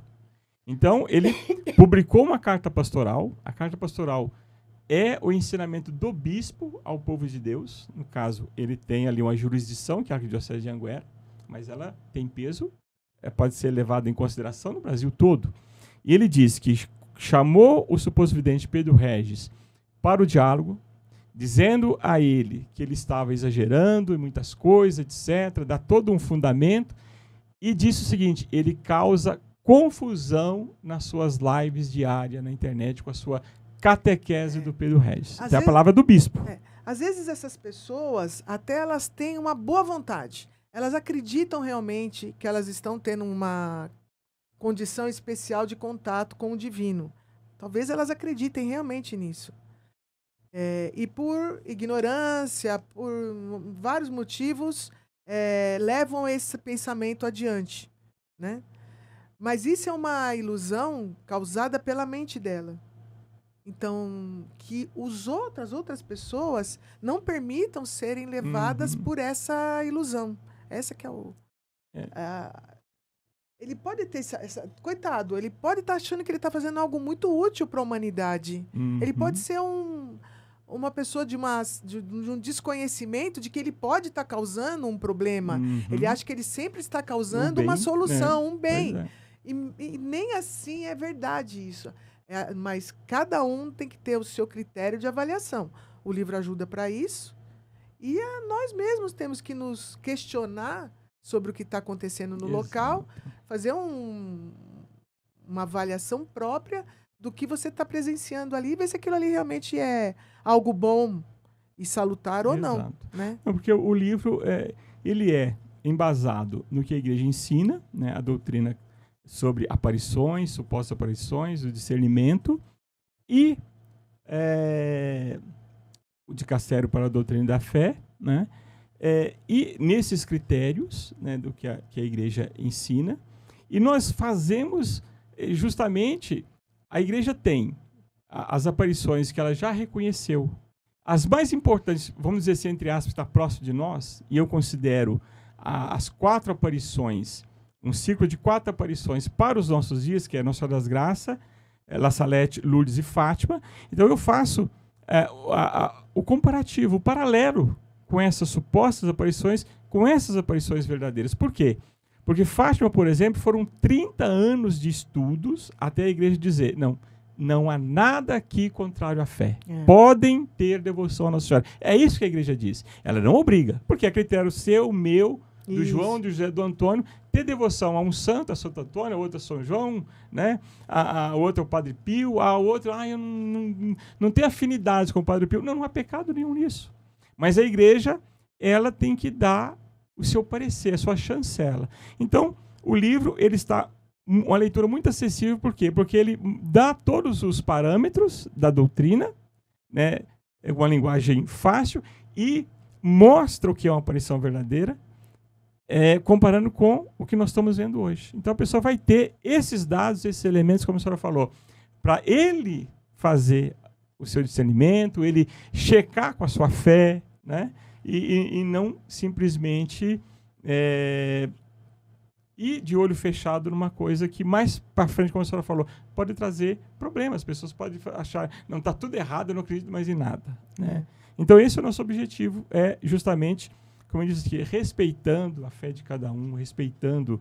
Então, ele publicou uma carta pastoral. A carta pastoral é o ensinamento do bispo ao povo de Deus. No caso, ele tem ali uma jurisdição, que é a Arquidiocese de Anguera, mas ela tem peso, pode ser levada em consideração no Brasil todo. E ele diz que chamou o suposto vidente Pedro Regis para o diálogo, dizendo a ele que ele estava exagerando em muitas coisas, etc., dá todo um fundamento, e disse o seguinte: ele causa confusão nas suas lives diárias na internet com a sua catequese do Pedro Regis. Até a palavra do bispo. Às vezes essas pessoas, até elas têm uma boa vontade. Elas acreditam realmente que elas estão tendo uma condição especial de contato com o divino. Talvez elas acreditem realmente nisso. E por ignorância, por vários motivos, levam esse pensamento adiante, né? Mas isso é uma ilusão causada pela mente dela. Então, que as outras pessoas não permitam serem levadas por essa ilusão. Essa que é o... ele pode ter coitado, ele pode estar achando que ele está fazendo algo muito útil para a humanidade. Ele pode ser uma pessoa de um desconhecimento de que ele pode estar causando um problema. Ele acha que ele sempre está causando uma solução, um bem. E nem assim é verdade isso. Mas cada um tem que ter o seu critério de avaliação. O livro ajuda para isso. E nós mesmos temos que nos questionar sobre o que está acontecendo no local, fazer uma avaliação própria do que você está presenciando ali, ver se aquilo ali realmente é algo bom e salutar ou não. Né? Porque o livro ele é embasado no que a igreja ensina, né, a doutrina sobre aparições, supostas aparições, o discernimento, e o dicastério para a doutrina da fé, né? E nesses critérios, né, do que a igreja ensina, e nós fazemos justamente, a igreja tem as aparições que ela já reconheceu, as mais importantes, vamos dizer assim, entre aspas, está próximo de nós, e eu considero as 4 aparições, um ciclo de 4 aparições para os nossos dias, que é Nossa Senhora das Graças, La Salete, Lourdes e Fátima. Então eu faço o comparativo, o paralelo com essas supostas aparições, com essas aparições verdadeiras. Por quê? Porque Fátima, por exemplo, foram 30 anos de estudos até a igreja dizer, não há nada aqui contrário à fé. Podem ter devoção a Nossa Senhora. É isso que a igreja diz. Ela não obriga, porque é critério seu, meu, do João, do José, do Antônio, ter devoção a um santo, a Santo Antônio, a outra a São João, né? A outra é o Padre Pio, a outra, eu não tenho afinidade com o Padre Pio. Não há pecado nenhum nisso. Mas a igreja, ela tem que dar o seu parecer, a sua chancela. Então, o livro, ele está uma leitura muito acessível, por quê? Porque ele dá todos os parâmetros da doutrina, né? É uma linguagem fácil, e mostra o que é uma aparição verdadeira, comparando com o que nós estamos vendo hoje. Então a pessoa vai ter esses dados, esses elementos, como a senhora falou, para ele fazer o seu discernimento, ele checar com a sua fé, né? E não simplesmente ir de olho fechado numa coisa que mais para frente, como a senhora falou, pode trazer problemas. As pessoas podem achar, não, está tudo errado, eu não acredito mais em nada. Né? Então esse é o nosso objetivo, justamente, como eu disse aqui, respeitando a fé de cada um, respeitando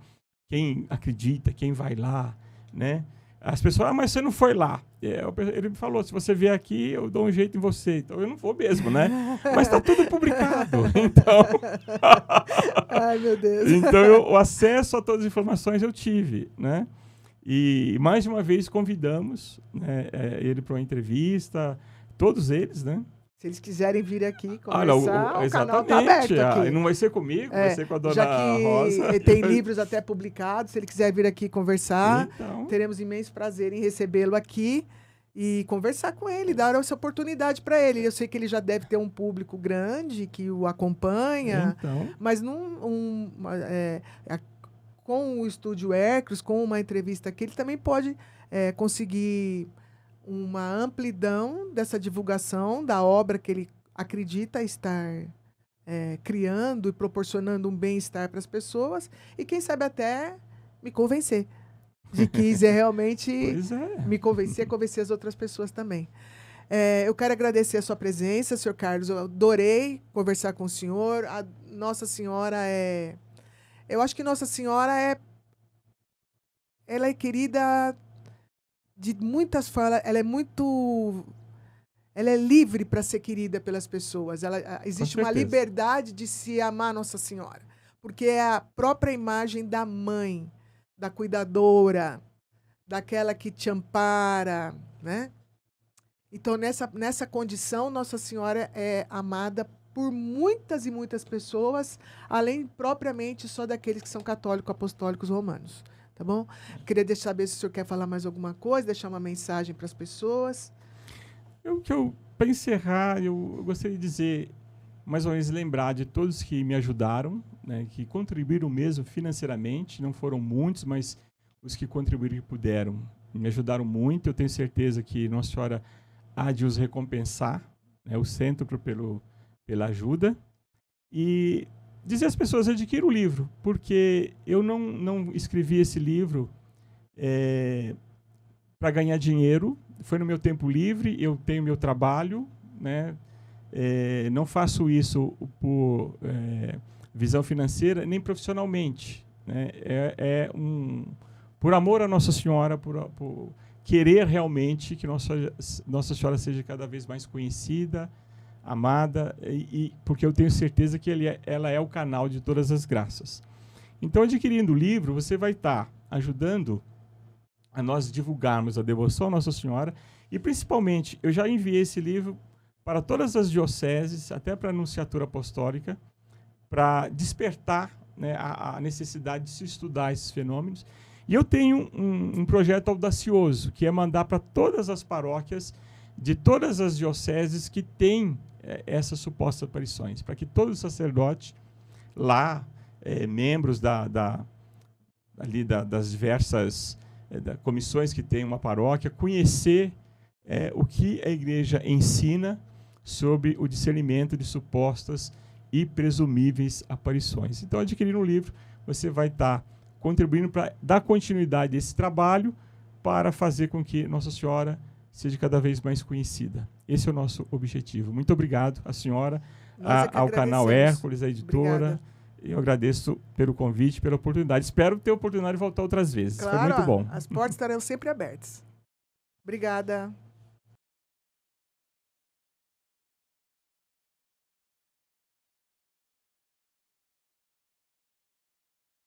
quem acredita, quem vai lá, né? As pessoas, mas você não foi lá. Ele me falou, se você vier aqui, eu dou um jeito em você. Então, eu não vou mesmo, né? Mas está tudo publicado. Então... Ai, meu Deus. Então, o acesso a todas as informações eu tive, né? E, mais de uma vez, convidamos, né, ele para uma entrevista, todos eles, né? Se eles quiserem vir aqui conversar, o canal está aberto aqui. Não vai ser comigo, vai ser com a dona já que Rosa. Tem livros até publicados, se ele quiser vir aqui conversar, então, teremos imenso prazer em recebê-lo aqui e conversar com ele, dar essa oportunidade para ele. Eu sei que ele já deve ter um público grande que o acompanha, mas com o Estúdio Hércules, com uma entrevista aqui, ele também pode conseguir uma amplidão dessa divulgação da obra que ele acredita estar criando e proporcionando um bem-estar para as pessoas e quem sabe até me convencer de que é realmente me convencer as outras pessoas também. Eu quero agradecer a sua presença, senhor Carlos. Eu adorei conversar com o senhor. A Nossa Senhora eu acho que Nossa Senhora ela é querida de muitas formas. Ela é livre para ser querida pelas pessoas. Existe uma liberdade de se amar Nossa Senhora, porque é a própria imagem da mãe, da cuidadora, daquela que te ampara, né? Então, nessa condição, Nossa Senhora é amada por muitas e muitas pessoas, além propriamente só daqueles que são católicos apostólicos romanos. Tá bom? Queria saber se o senhor quer falar mais alguma coisa, deixar uma mensagem para as pessoas. Para encerrar, eu gostaria de dizer, mais ou menos, lembrar de todos que me ajudaram, né, que contribuíram mesmo financeiramente, não foram muitos, mas os que contribuíram e puderam me ajudaram muito. Eu tenho certeza que Nossa Senhora há de os recompensar, né, o centro pela ajuda. E dizer às pessoas, adquiram o livro, porque eu não escrevi esse livro para ganhar dinheiro. Foi no meu tempo livre, eu tenho meu trabalho, né? Não faço isso por visão financeira, nem profissionalmente, né? Por amor a Nossa Senhora, por querer realmente que Nossa Senhora seja cada vez mais conhecida, amada, e porque eu tenho certeza que ela é o canal de todas as graças. Então, adquirindo o livro, você vai estar ajudando a nós divulgarmos a devoção à Nossa Senhora, e principalmente, eu já enviei esse livro para todas as dioceses, até para a Anunciatura Apostólica, para despertar, né, a necessidade de se estudar esses fenômenos. E eu tenho um projeto audacioso, que é mandar para todas as paróquias de todas as dioceses que têm essas supostas aparições, para que todos os sacerdotes lá, membros das diversas comissões que tem uma paróquia, conhecer o que a igreja ensina sobre o discernimento de supostas e presumíveis aparições. Então, adquirindo um livro, você vai estar contribuindo para dar continuidade a esse trabalho, para fazer com que Nossa Senhora seja cada vez mais conhecida. Esse é o nosso objetivo. Muito obrigado à senhora, ao canal Hércules, à editora. Obrigada. Eu agradeço pelo convite, pela oportunidade. Espero ter a oportunidade de voltar outras vezes. Claro, foi muito bom. As portas estarão sempre abertas. Obrigada.